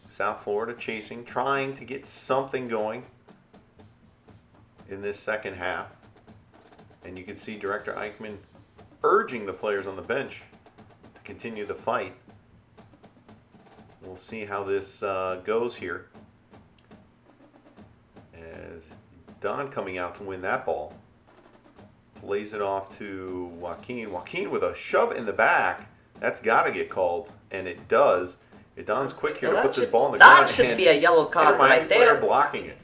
South Florida chasing, trying to get something going in this second half. And you can see Director Eichmann urging the players on the bench to continue the fight. We'll see how this goes here. As Don coming out to win that ball. Plays it off to Joaquin. Joaquin with a shove in the back. That's got to get called, and it does. Don's quick here to put this ball in the ground. That should be a yellow card right there. Blocking it.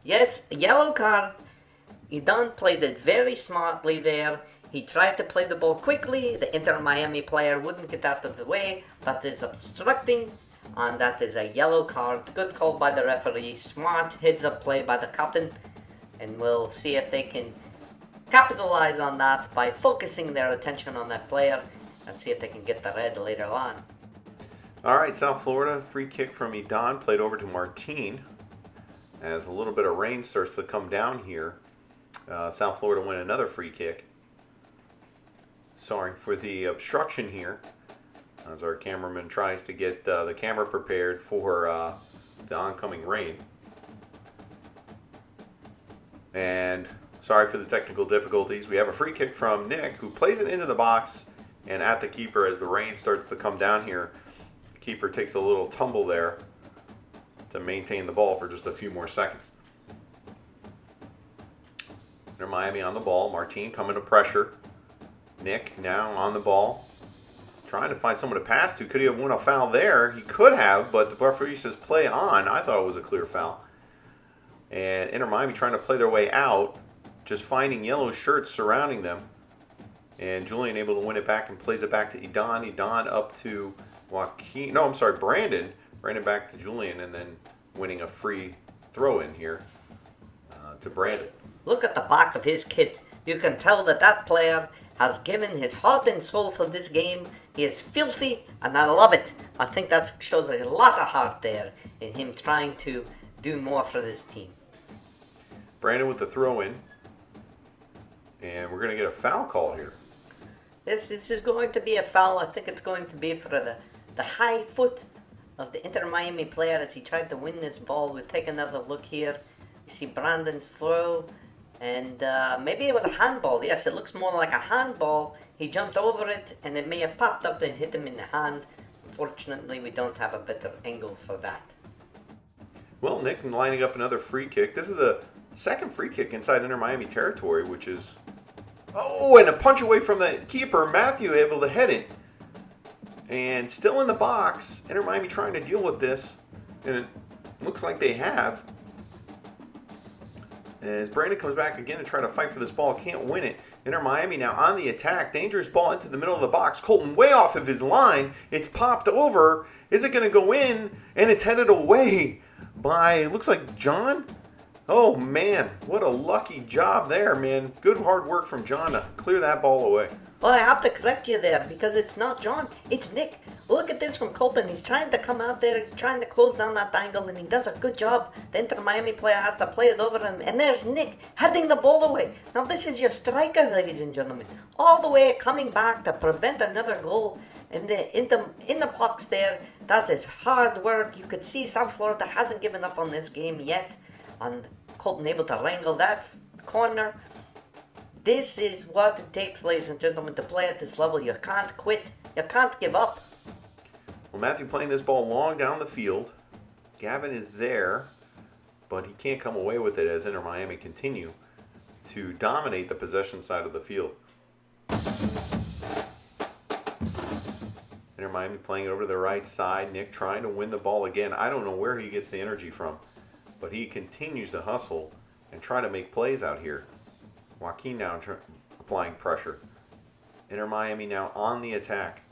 Yes, a yellow card. Don played it very smartly there. He tried to play the ball quickly. The Inter Miami player wouldn't get out of the way. That is obstructing, and that is a yellow card. Good call by the referee. Smart heads-up play by the captain, and we'll see if they can capitalize on that by focusing their attention on that player and see if they can get the red later on. All right, South Florida, free kick from Edon, played over to Martin. As a little bit of rain starts to come down here, South Florida win another free kick. Sorry for the obstruction here, as our cameraman tries to get the camera prepared for the oncoming rain. And sorry for the technical difficulties. We have a free kick from Nick, who plays it into the box, and at the keeper as the rain starts to come down here. The keeper takes a little tumble there to maintain the ball for just a few more seconds. Inter Miami on the ball. Martin coming to pressure. Nick now on the ball, trying to find someone to pass to. Could he have won a foul there? He could have, but the referee says play on. I thought it was a clear foul. And Inter Miami trying to play their way out, just finding yellow shirts surrounding them. And Julian able to win it back and plays it back to Idan. Idan up to Joaquin. No, I'm sorry, Brandon. Brandon back to Julian, and then winning a free throw in here to Brandon. Look at the back of his kit. You can tell that player has given his heart and soul for this game. He is filthy, and I love it. I think that shows a lot of heart there in him trying to do more for this team. Brandon with the throw in. And we're going to get a foul call here. This is going to be a foul. I think it's going to be for the high foot of the Inter Miami player as he tried to win this ball. We'll take another look here. You see Brandon's throw. And maybe it was a handball. Yes, it looks more like a handball. He jumped over it, and it may have popped up and hit him in the hand. Unfortunately, we don't have a better angle for that. Well, Nick lining up another free kick. This is the second free kick inside Inter Miami territory, which is... Oh, and a punch away from the keeper. Matthew able to head it. And still in the box. Inter Miami trying to deal with this. And it looks like they have. As Brandon comes back again to try to fight for this ball, can't win it. Inter Miami now on the attack. Dangerous ball into the middle of the box. Colton way off of his line. It's popped over. Is it going to go in? And it's headed away by, looks like John. Oh, man. What a lucky job there, man. Good hard work from John to clear that ball away. Well, I have to correct you there because it's not John. It's Nick. Look at this from Colton. He's trying to come out there, trying to close down that angle, and he does a good job. The Inter Miami player has to play it over him, and there's Nick heading the ball away. Now, this is your striker, ladies and gentlemen. All the way coming back to prevent another goal in the box there. That is hard work. You could see South Florida hasn't given up on this game yet, and Colton able to wrangle that corner. This is what it takes, ladies and gentlemen, to play at this level. You can't quit. You can't give up. Well, Matthew playing this ball long down the field. Gavin is there, but he can't come away with it as Inter Miami continue to dominate the possession side of the field. Inter Miami playing it over to the right side. Nick trying to win the ball again. I don't know where he gets the energy from, but he continues to hustle and try to make plays out here. Joaquin now applying pressure. Inter Miami now on the attack.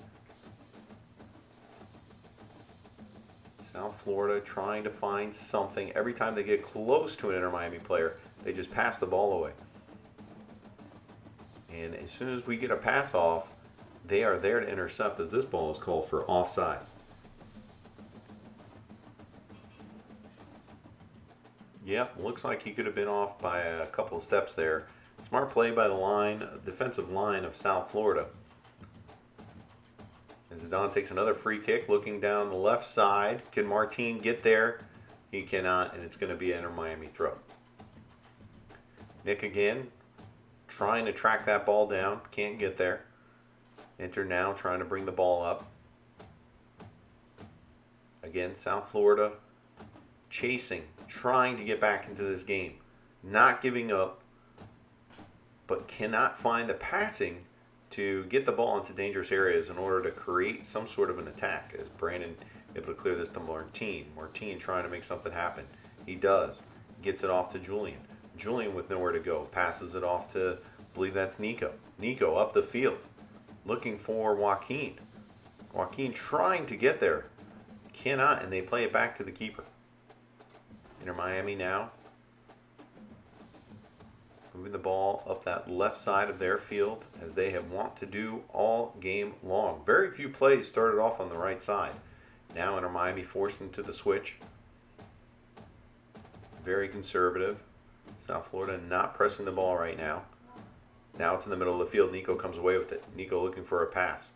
South Florida trying to find something. Every time they get close to an Inter Miami player, they just pass the ball away. And as soon as we get a pass off, they are there to intercept as this ball is called for offsides. Yep, looks like he could have been off by a couple of steps there. Smart play by the defensive line of South Florida. As Zidane takes another free kick, looking down the left side. Can Martin get there? He cannot, and it's going to be an Inter Miami throw. Nick again, trying to track that ball down. Can't get there. Inter now trying to bring the ball up. Again, South Florida chasing, trying to get back into this game. Not giving up, but cannot find the passing to get the ball into dangerous areas in order to create some sort of an attack. As Brandon able to clear this to Martin. Martin trying to make something happen. He does. Gets it off to Julian. Julian with nowhere to go. Passes it off to, I believe that's Nico. Nico up the field. Looking for Joaquin. Joaquin trying to get there. Cannot, and they play it back to the keeper. Inter Miami now moving the ball up that left side of their field as they have want to do all game long. Very few plays started off on the right side. Now Inter Miami forced into the switch. Very conservative. South Florida not pressing the ball right now. Now it's in the middle of the field. Nico comes away with it. Nico looking for a pass.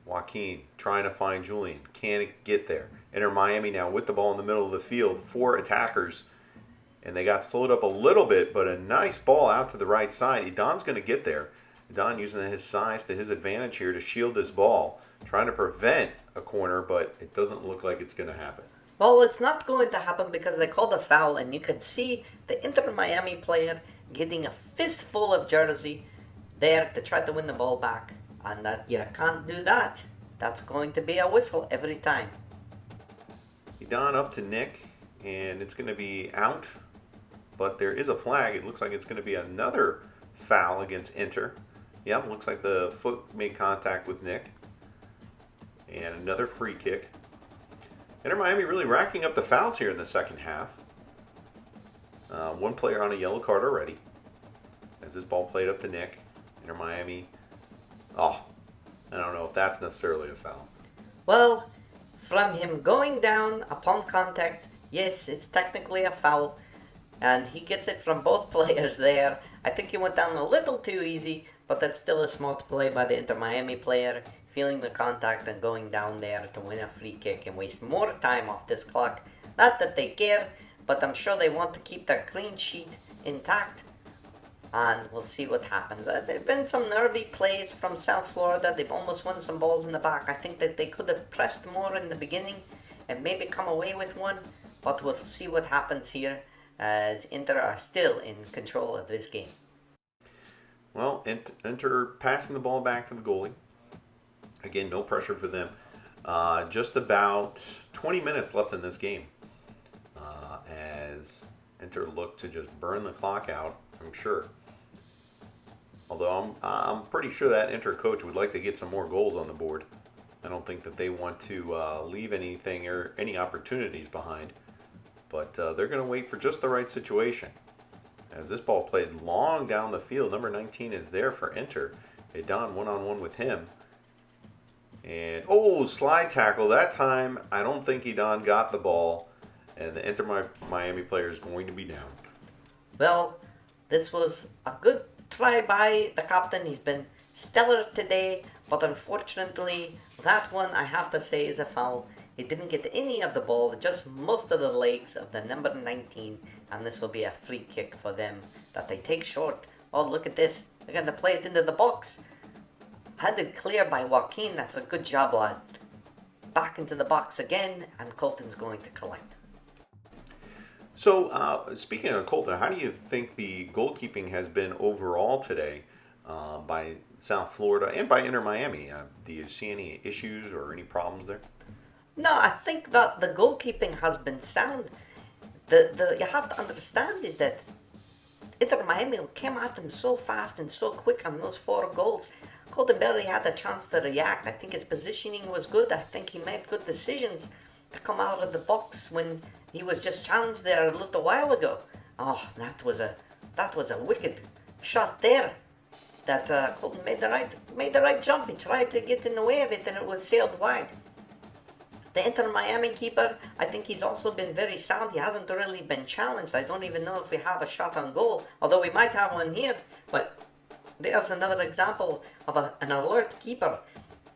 Joaquin trying to find Julian. Can't get there. Inter Miami now with the ball in the middle of the field. 4 attackers. And they got slowed up a little bit, but a nice ball out to the right side. Idan's going to get there. Don using his size to his advantage here to shield this ball, trying to prevent a corner, but it doesn't look like it's going to happen. Well, it's not going to happen because they called a foul, and you could see the Inter Miami player getting a fistful of jersey there to try to win the ball back. And that you can't do that. That's going to be a whistle every time. Don up to Nick, and it's going to be out, but there is a flag. It looks like it's going to be another foul against Inter. Yep, looks like the foot made contact with Nick. And another free kick. Inter Miami really racking up the fouls here in the second half. One player on a yellow card already. As this ball played up to Nick. Inter Miami. Oh, I don't know if that's necessarily a foul. Well, from him going down upon contact, yes, it's technically a foul. And he gets it from both players there. I think he went down a little too easy, but that's still a smart play by the Inter Miami player, feeling the contact and going down there to win a free kick and waste more time off this clock. Not that they care, but I'm sure they want to keep their clean sheet intact. And we'll see what happens. There have been some nervy plays from South Florida. They've almost won some balls in the back. I think that they could have pressed more in the beginning and maybe come away with one. But we'll see what happens here as Inter are still in control of this game. Well, Inter passing the ball back to the goalie. Again, no pressure for them. Just about 20 minutes left in this game. As Inter look to just burn the clock out, I'm sure. Although I'm pretty sure that Inter coach would like to get some more goals on the board. I don't think that they want to leave anything or any opportunities behind. But they're going to wait for just the right situation. As this ball played long down the field, number 19 is there for Inter. Don one-on-one with him. And, slide tackle. That time, I don't think Don got the ball. And the Inter Miami player is going to be down. Well, this was a good try by the captain. He's been stellar today. But unfortunately, that one, I have to say, is a foul. He didn't get any of the ball, just most of the legs of the number 19. And this will be a free kick for them that they take short. Oh, look at this. They're going to play it into the box. Headed clear by Joaquin. That's a good job, lad. Back into the box again, and Colton's going to collect. So, speaking of Colton, how do you think the goalkeeping has been overall today by South Florida and by Inter Miami? Do you see any issues or any problems there? No, I think that the goalkeeping has been sound. You have to understand is that Inter Miami came at them so fast and so quick on those 4 goals. Colton barely had a chance to react. I think his positioning was good. I think he made good decisions to come out of the box when he was just challenged there a little while ago. Oh, that was a wicked shot there. That Colton made the right jump. He tried to get in the way of it, and it was sailed wide. The Inter Miami keeper, I think he's also been very sound. He hasn't really been challenged. I don't even know if we have a shot on goal, although we might have one here. But there's another example of an alert keeper.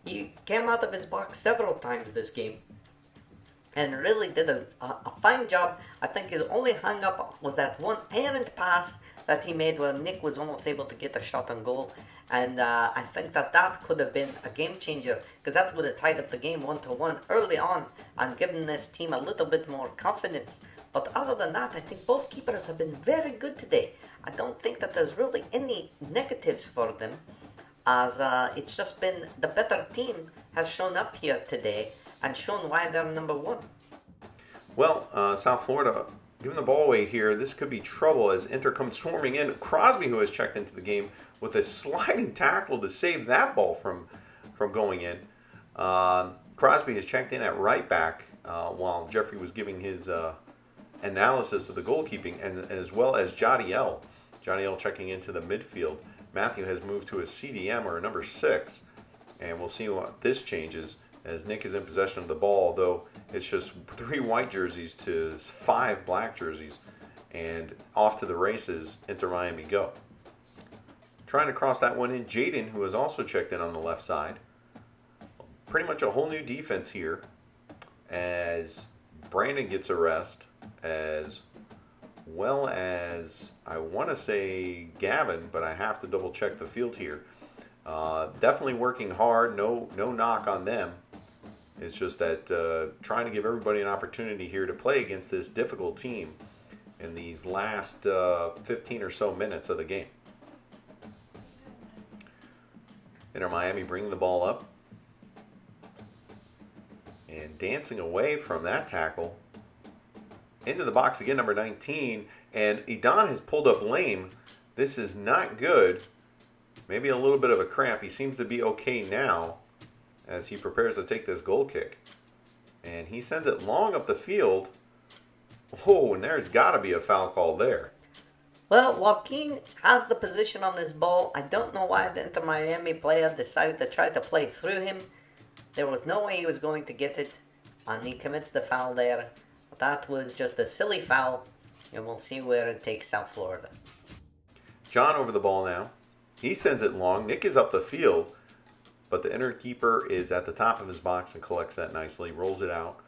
He came out of his box several times this game and really did a fine job. I think his only hang up was that one errant pass that he made where Nick was almost able to get a shot on goal. And I think that could have been a game changer because that would have tied up the game 1-1 early on and given this team a little bit more confidence. But other than that, I think both keepers have been very good today. I don't think that there's really any negatives for them as it's just been the better team has shown up here today and shown why they're number 1. Well, South Florida giving the ball away here. This could be trouble as Inter comes swarming in. Crosby, who has checked into the game, with a sliding tackle to save that ball from going in. Crosby has checked in at right back while Jeffrey was giving his analysis of the goalkeeping, and as well as Jadiel. Jadiel checking into the midfield. Matthew has moved to a CDM or a number 6, and we'll see what this changes as Nick is in possession of the ball, though it's just 3 white jerseys to 5 black jerseys, and off to the races, Inter Miami go. Trying to cross that one in, Jaden, who has also checked in on the left side. Pretty much a whole new defense here as Brandon gets a rest, as well as, I want to say Gavin, but I have to double check the field here. Definitely working hard. No knock on them. It's just that trying to give everybody an opportunity here to play against this difficult team in these last 15 or so minutes of the game. Inter Miami bringing the ball up and dancing away from that tackle into the box again, number 19. And Idon has pulled up lame. This is not good. Maybe a little bit of a cramp. He seems to be okay now as he prepares to take this goal kick. And he sends it long up the field. Oh, and there's got to be a foul call there. Well, Joaquin has the position on this ball. I don't know why the Inter Miami player decided to try to play through him. There was no way he was going to get it, and he commits the foul there. That was just a silly foul, and we'll see where it takes South Florida. John over the ball now. He sends it long. Nick is up the field, but the Inter keeper is at the top of his box and collects that nicely, rolls it out.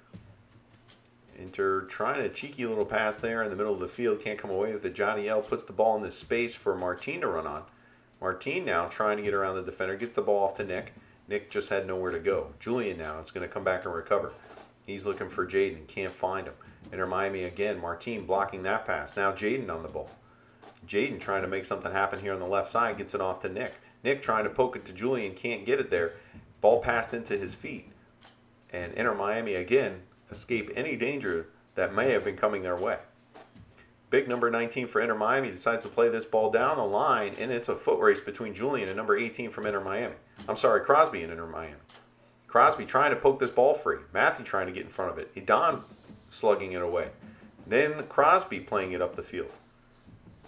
Inter trying a cheeky little pass there in the middle of the field, can't come away with it. Jadiel puts the ball in this space for Martin to run on. Martin now trying to get around the defender, gets the ball off to Nick. Nick just had nowhere to go. Julian now is going to come back and recover. He's looking for Jaden, can't find him. Inter Miami again, Martin blocking that pass. Now Jaden on the ball. Jaden trying to make something happen here on the left side, gets it off to Nick. Nick trying to poke it to Julian, can't get it there. Ball passed into his feet. And Inter Miami again escape any danger that may have been coming their way. Big number 19 for Inter Miami decides to play this ball down the line, and it's a foot race between Julian and number 18 from Inter Miami. Crosby and Inter Miami. Crosby trying to poke this ball free. Matthew trying to get in front of it. Idon slugging it away. Then Crosby playing it up the field.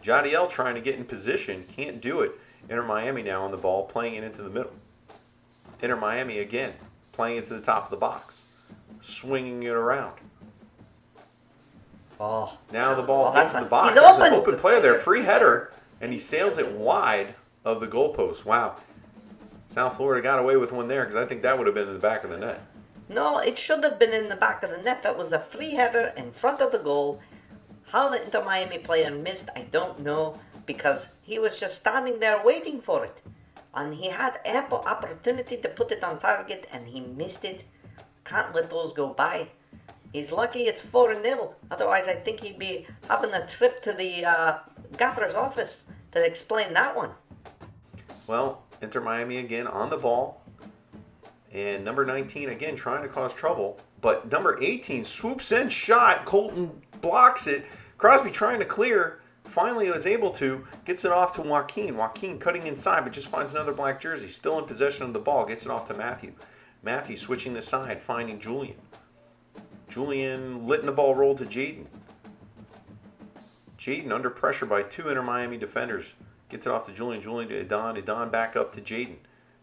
Jadiel trying to get in position, can't do it. Inter Miami now on the ball, playing it into the middle. Inter Miami again, playing it to the top of the box. Swinging it around. Oh. Now the ball Well, into the box. he's There's open. an open player there, free header, and he sails it wide of the goalpost. Wow. South Florida got away with one there because I think that would have been in the back of the net. No, it should have been in the back of the net. That was a free header in front of the goal. How the Inter Miami player missed, I don't know, because he was just standing there waiting for it. And he had ample opportunity to put it on target, and he missed it. Can't let those go by. He's lucky it's 4-0. Otherwise, I think he'd be having a trip to the gaffer's office to explain that one. Well, Inter Miami again on the ball. And number 19 again trying to cause trouble. But number 18 swoops in, shot. Colton blocks it. Crosby trying to clear. Finally was able to. Gets it off to Joaquin. Joaquin cutting inside, but just finds another black jersey. Still in possession of the ball. Gets it off to Matthew. Matthew switching the side, finding Julian. Julian letting the ball roll to Jaden. Jaden under pressure by two Inter Miami defenders. Gets it off to Julian. Julian to Idon. Idon back up to Jaden.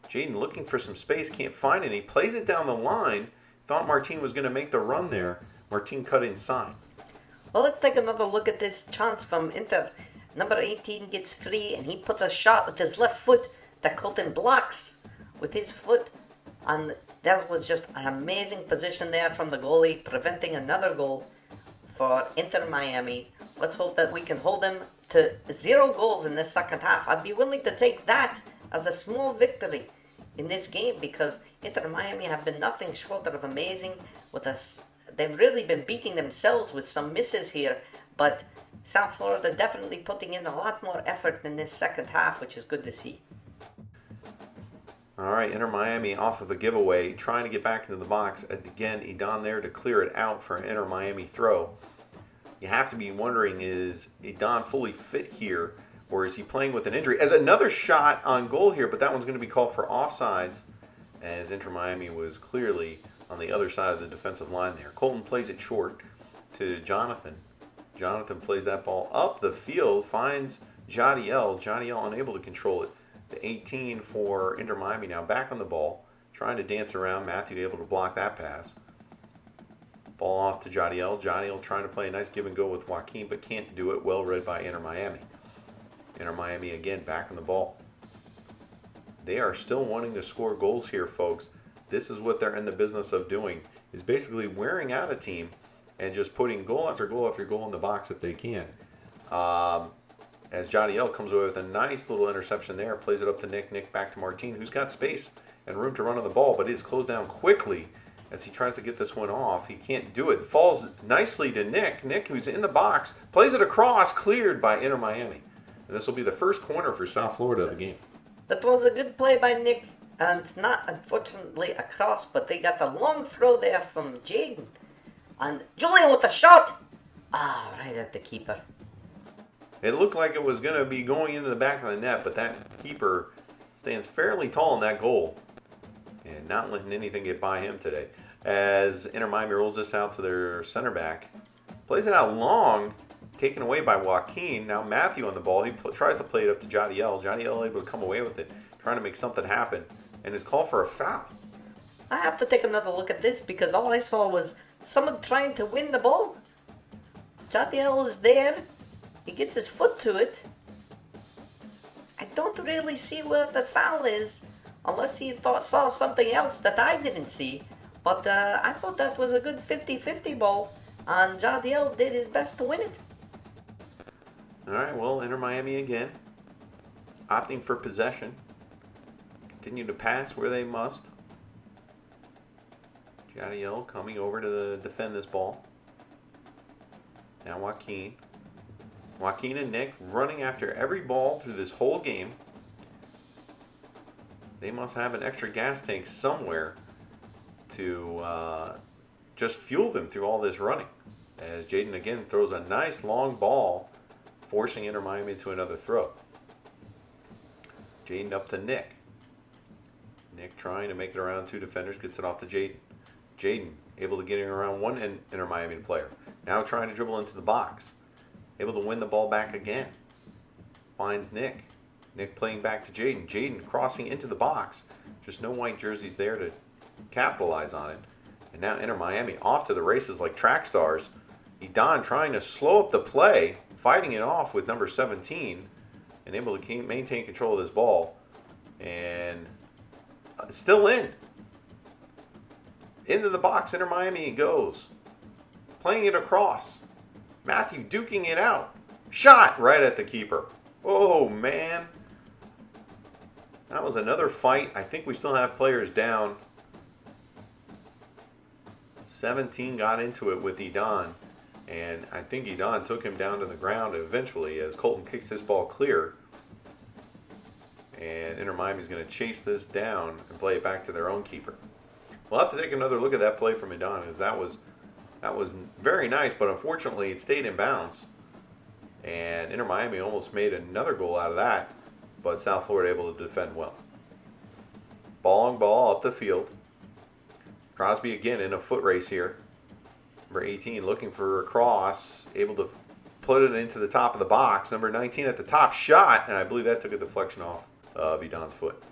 Jaden looking for some space, can't find any. Plays it down the line. Thought Martin was going to make the run there. Martin cut inside. Well, let's take another look at this chance from Inter. Number 18 gets free, and he puts a shot with his left foot that Colton blocks with his foot. And that was just an amazing position there from the goalie, preventing another goal for Inter Miami. Let's hope that we can hold them to 0 goals in this second half. I'd be willing to take that as a small victory in this game because Inter Miami have been nothing short of amazing with us. They've really been beating themselves with some misses here, but South Florida definitely putting in a lot more effort in this second half, which is good to see. All right, Inter Miami off of a giveaway, trying to get back into the box. Again, Idon there to clear it out for an Inter Miami throw. You have to be wondering, is Idon fully fit here, or is he playing with an injury? As another shot on goal here, but that one's going to be called for offsides, as Inter Miami was clearly on the other side of the defensive line there. Colton plays it short to Jonathan. Jonathan plays that ball up the field, finds Jadiel. Jadiel unable to control it. The 18 for Inter Miami now back on the ball, trying to dance around. Matthew able to block that pass. Ball off to Jadiel. Jadiel trying to play a nice give and go with Joaquin, but can't do it. Well read by Inter Miami. Inter Miami again back on the ball. They are still wanting to score goals here, folks. This is what they're in the business of doing, is basically wearing out a team and just putting goal after goal after goal in the box if they can. as Jadiel comes away with a nice little interception there, plays it up to Nick. Nick back to Martin, who's got space and room to run on the ball, but it is closed down quickly as he tries to get this one off. He can't do it. Falls nicely to Nick. Nick, who's in the box, plays it across, cleared by Inter Miami. And this will be the first corner for South Florida of the game. That was a good play by Nick, and it's not, unfortunately, a cross, but they got the long throw there from Jaden. And Julian with the shot! Right at the keeper. It looked like it was going to be going into the back of the net, but that keeper stands fairly tall in that goal and not letting anything get by him today. As Inter Miami rolls this out to their center back, plays it out long, taken away by Joaquin. Now Matthew on the ball. He tries to play it up to Jadiel. Jadiel able to come away with it, trying to make something happen, and is called for a foul. I have to take another look at this because all I saw was someone trying to win the ball. Jadiel is there. He gets his foot to it. I don't really see where the foul is, unless he saw something else that I didn't see. But I thought that was a good 50-50 ball, and Jadiel did his best to win it. All right, well, Inter Miami again, opting for possession. Continue to pass where they must. Jadiel coming over to defend this ball. Now Joaquin. Joaquin and Nick running after every ball through this whole game. They must have an extra gas tank somewhere to just fuel them through all this running. As Jaden again throws a nice long ball, forcing Inter Miami to another throw. Jaden up to Nick. Nick trying to make it around two defenders, gets it off to Jaden. Jaden able to get it around one Inter Miami player. Now trying to dribble into the box. Able to win the ball back again. Finds Nick. Nick playing back to Jaden. Jaden crossing into the box. Just no white jerseys there to capitalize on it. And now Inter Miami off to the races like track stars. Edan trying to slow up the play, fighting it off with number 17, and able to maintain control of this ball. And still in. Into the box, Inter Miami goes. Playing it across. Matthew duking it out. Shot right at the keeper. Oh, man. That was another fight. I think we still have players down. 17 got into it with Edan. And I think Edan took him down to the ground eventually as Colton kicks this ball clear. And Inter Miami is going to chase this down and play it back to their own keeper. We'll have to take another look at that play from Edan, as that was very nice, but unfortunately it stayed in bounds. And Inter Miami almost made another goal out of that, but South Florida able to defend well. Ball up the field. Crosby again in a foot race here. Number 18 looking for a cross, able to put it into the top of the box. Number 19 at the top, shot, and I believe that took a deflection off of Edan's foot.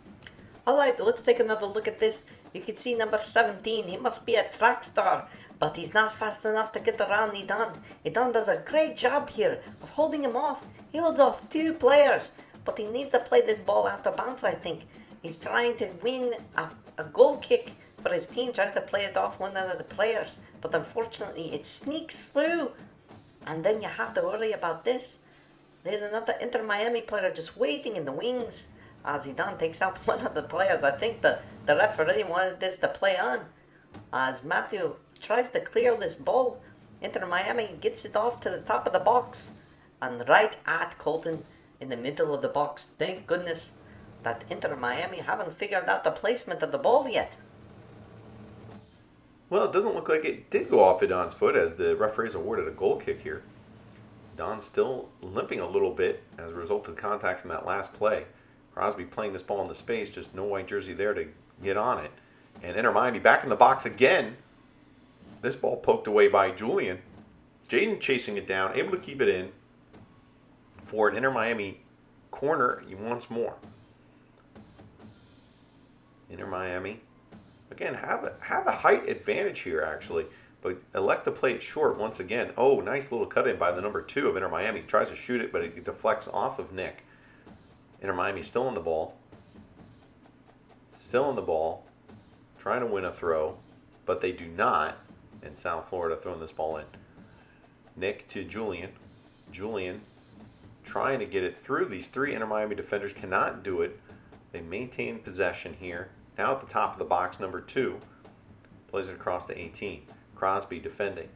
All right, let's take another look at this. You can see number 17. He must be a track star, but he's not fast enough to get around Edan. Edan does a great job here of holding him off. He holds off two players, but he needs to play this ball out of bounds, I think. He's trying to win a goal kick for his team, tries to play it off one of the players, but unfortunately it sneaks through. And then you have to worry about this. There's another Inter Miami player just waiting in the wings as Edan takes out one of the players. I think the referee wanted this to play on. As Matthew tries to clear this ball, Inter Miami gets it off to the top of the box and right at Colton in the middle of the box. Thank goodness that Inter Miami haven't figured out the placement of the ball yet. Well, it doesn't look like it did go off Edan's foot as the referees awarded a goal kick here. Edan still limping a little bit as a result of contact from that last play. Crosby playing this ball into space, just no white jersey there to get on it. And Inter Miami back in the box again. This ball poked away by Julian. Jaden chasing it down, able to keep it in for an Inter Miami corner once more. Inter Miami, again, have a height advantage here, actually, but elect to play it short once again. Oh, nice little cut in by the number 2 of Inter Miami. Tries to shoot it, but it deflects off of Nick. Inter Miami still on the ball. Still on the ball. Trying to win a throw, but they do not. And South Florida throwing this ball in. Nick to Julian. Julian trying to get it through. These three Inter Miami defenders cannot do it. They maintain possession here. Now at the top of the box, number 2 plays it across to 18. Crosby defending.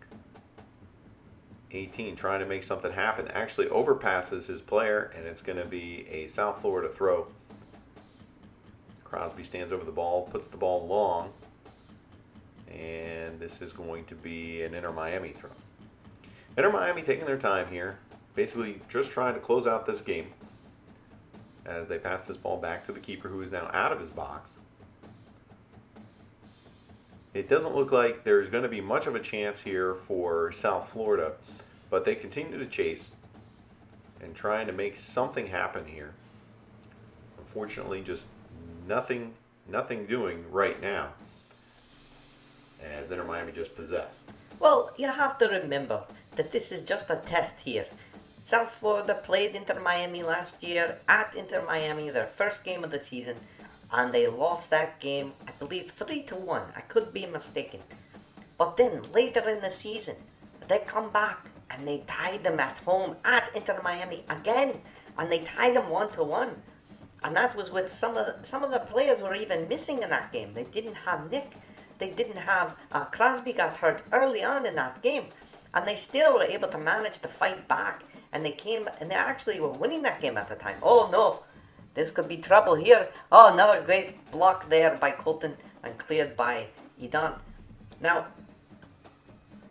18 trying to make something happen. Actually overpasses his player, and it's going to be a South Florida throw. Crosby stands over the ball, puts the ball long, and this is going to be an Inter Miami throw. Inter Miami taking their time here, basically just trying to close out this game as they pass this ball back to the keeper, who is now out of his box. It doesn't look like there's going to be much of a chance here for South Florida, but they continue to chase and trying to make something happen here. Unfortunately, just nothing doing right now, as Inter Miami just possess. Well, you have to remember that this is just a test here. South Florida played Inter Miami last year at Inter Miami, their first game of the season, and they lost that game, I believe 3-1. I could be mistaken. But then later in the season, they come back and they tied them at home at Inter Miami again, and they tied them 1-1. And that was with some of the players were even missing in that game. They didn't have Nick. They didn't have Crosby got hurt early on in that game, and they still were able to manage to fight back. And they came and they actually were winning that game at the time. Oh no, this could be trouble here. Oh, another great block there by Colton and cleared by Idan. Now,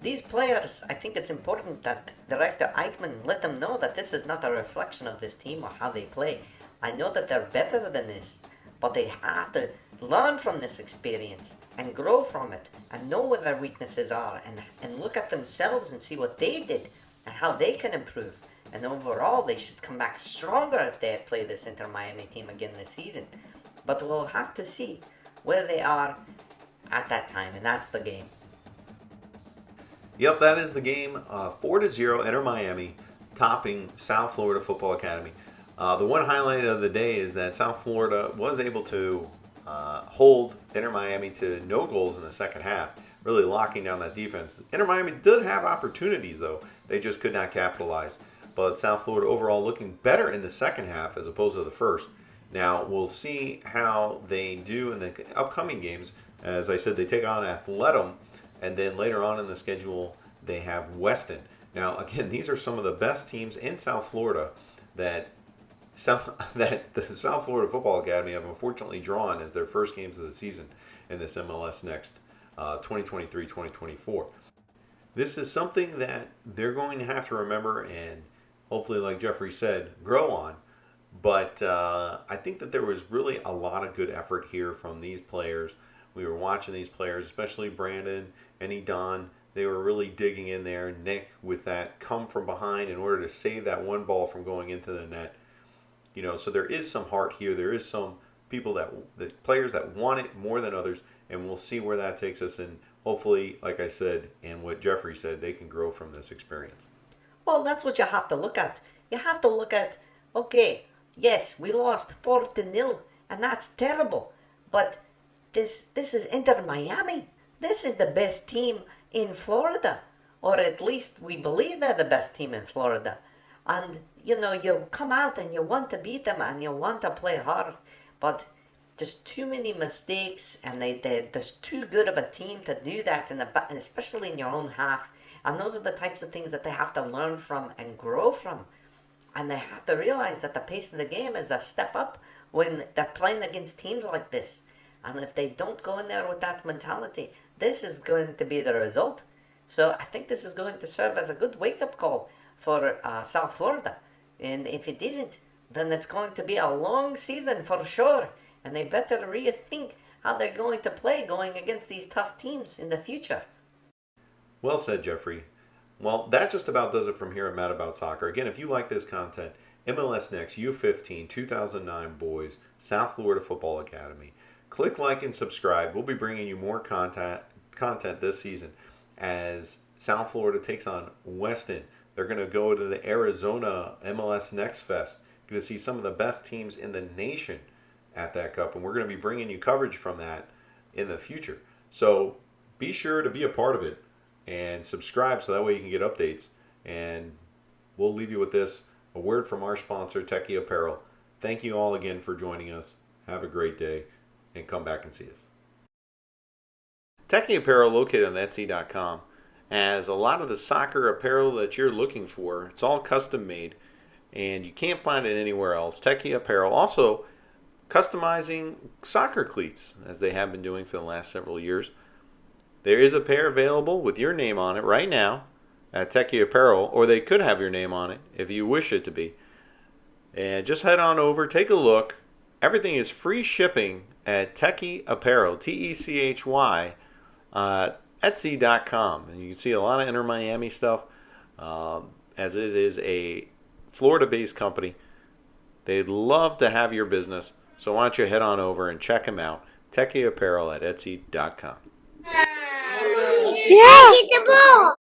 these players, I think it's important that Director Eichmann let them know that this is not a reflection of this team or how they play. I know that they're better than this, but they have to learn from this experience and grow from it and know where their weaknesses are and look at themselves and see what they did and how they can improve. And overall, they should come back stronger if they play this Inter Miami team again this season. But we'll have to see where they are at that time, and that's the game. Yep, that is the game. 4-0 Inter Miami topping South Florida Football Academy. The one highlight of the day is that South Florida was able to hold Inter Miami to no goals in the second half, really locking down that defense. Inter Miami did have opportunities, though. They just could not capitalize. But South Florida overall looking better in the second half as opposed to the first. Now, we'll see how they do in the upcoming games. As I said, they take on Athletum, and then later on in the schedule, they have Weston. Now, again, these are some of the best teams in South Florida that the South Florida Football Academy have unfortunately drawn as their first games of the season in this MLS Next 2023-2024. This is something that they're going to have to remember and hopefully, like Jeffrey said, grow on. But I think that there was really a lot of good effort here from these players. We were watching these players, especially Brandon and Edon. They were really digging in there. Nick with that come from behind in order to save that one ball from going into the net. You know, so there is some heart here. There is some people the players that want it more than others, and we'll see where that takes us. And hopefully, like I said, and what Jeffrey said, they can grow from this experience. Well, that's what you have to look at. You have to look at, okay, yes, we lost 4-0, and that's terrible. But this is Inter Miami. This is the best team in Florida. Or at least we believe they're the best team in Florida. And, you know, you come out and you want to beat them and you want to play hard. But there's too many mistakes, and there's too good of a team to do that, especially in your own half. And those are the types of things that they have to learn from and grow from. And they have to realize that the pace of the game is a step up when they're playing against teams like this. And if they don't go in there with that mentality, this is going to be the result. So I think this is going to serve as a good wake-up call for South Florida. And if it isn't, then it's going to be a long season for sure. And they better rethink how they're going to play going against these tough teams in the future. Well said, Jeffrey. Well, that just about does it from here at M.A.D About Soccer. Again, if you like this content, MLS Next, U15, 2009 Boys, South Florida Football Academy. Click like and subscribe. We'll be bringing you more content this season as South Florida takes on Weston. They're going to go to the Arizona MLS Next Fest. You're going to see some of the best teams in the nation at that cup, and we're going to be bringing you coverage from that in the future. So be sure to be a part of it and subscribe so that way you can get updates. And we'll leave you with this. A word from our sponsor, Techie Apparel. Thank you all again for joining us. Have a great day, and come back and see us. Techie Apparel, located on Etsy.com, has a lot of the soccer apparel that you're looking for. It's all custom made, and you can't find it anywhere else. Techie Apparel also customizing soccer cleats, as they have been doing for the last several years. There is a pair available with your name on it right now at Techie Apparel, or they could have your name on it if you wish it to be. And just head on over, take a look. Everything is free shipping at Techie Apparel, Techy, Etsy.com. And you can see a lot of Inter Miami stuff, as it is a Florida-based company. They'd love to have your business, so why don't you head on over and check them out. Techie Apparel at Etsy.com. Yeah. Get the ball.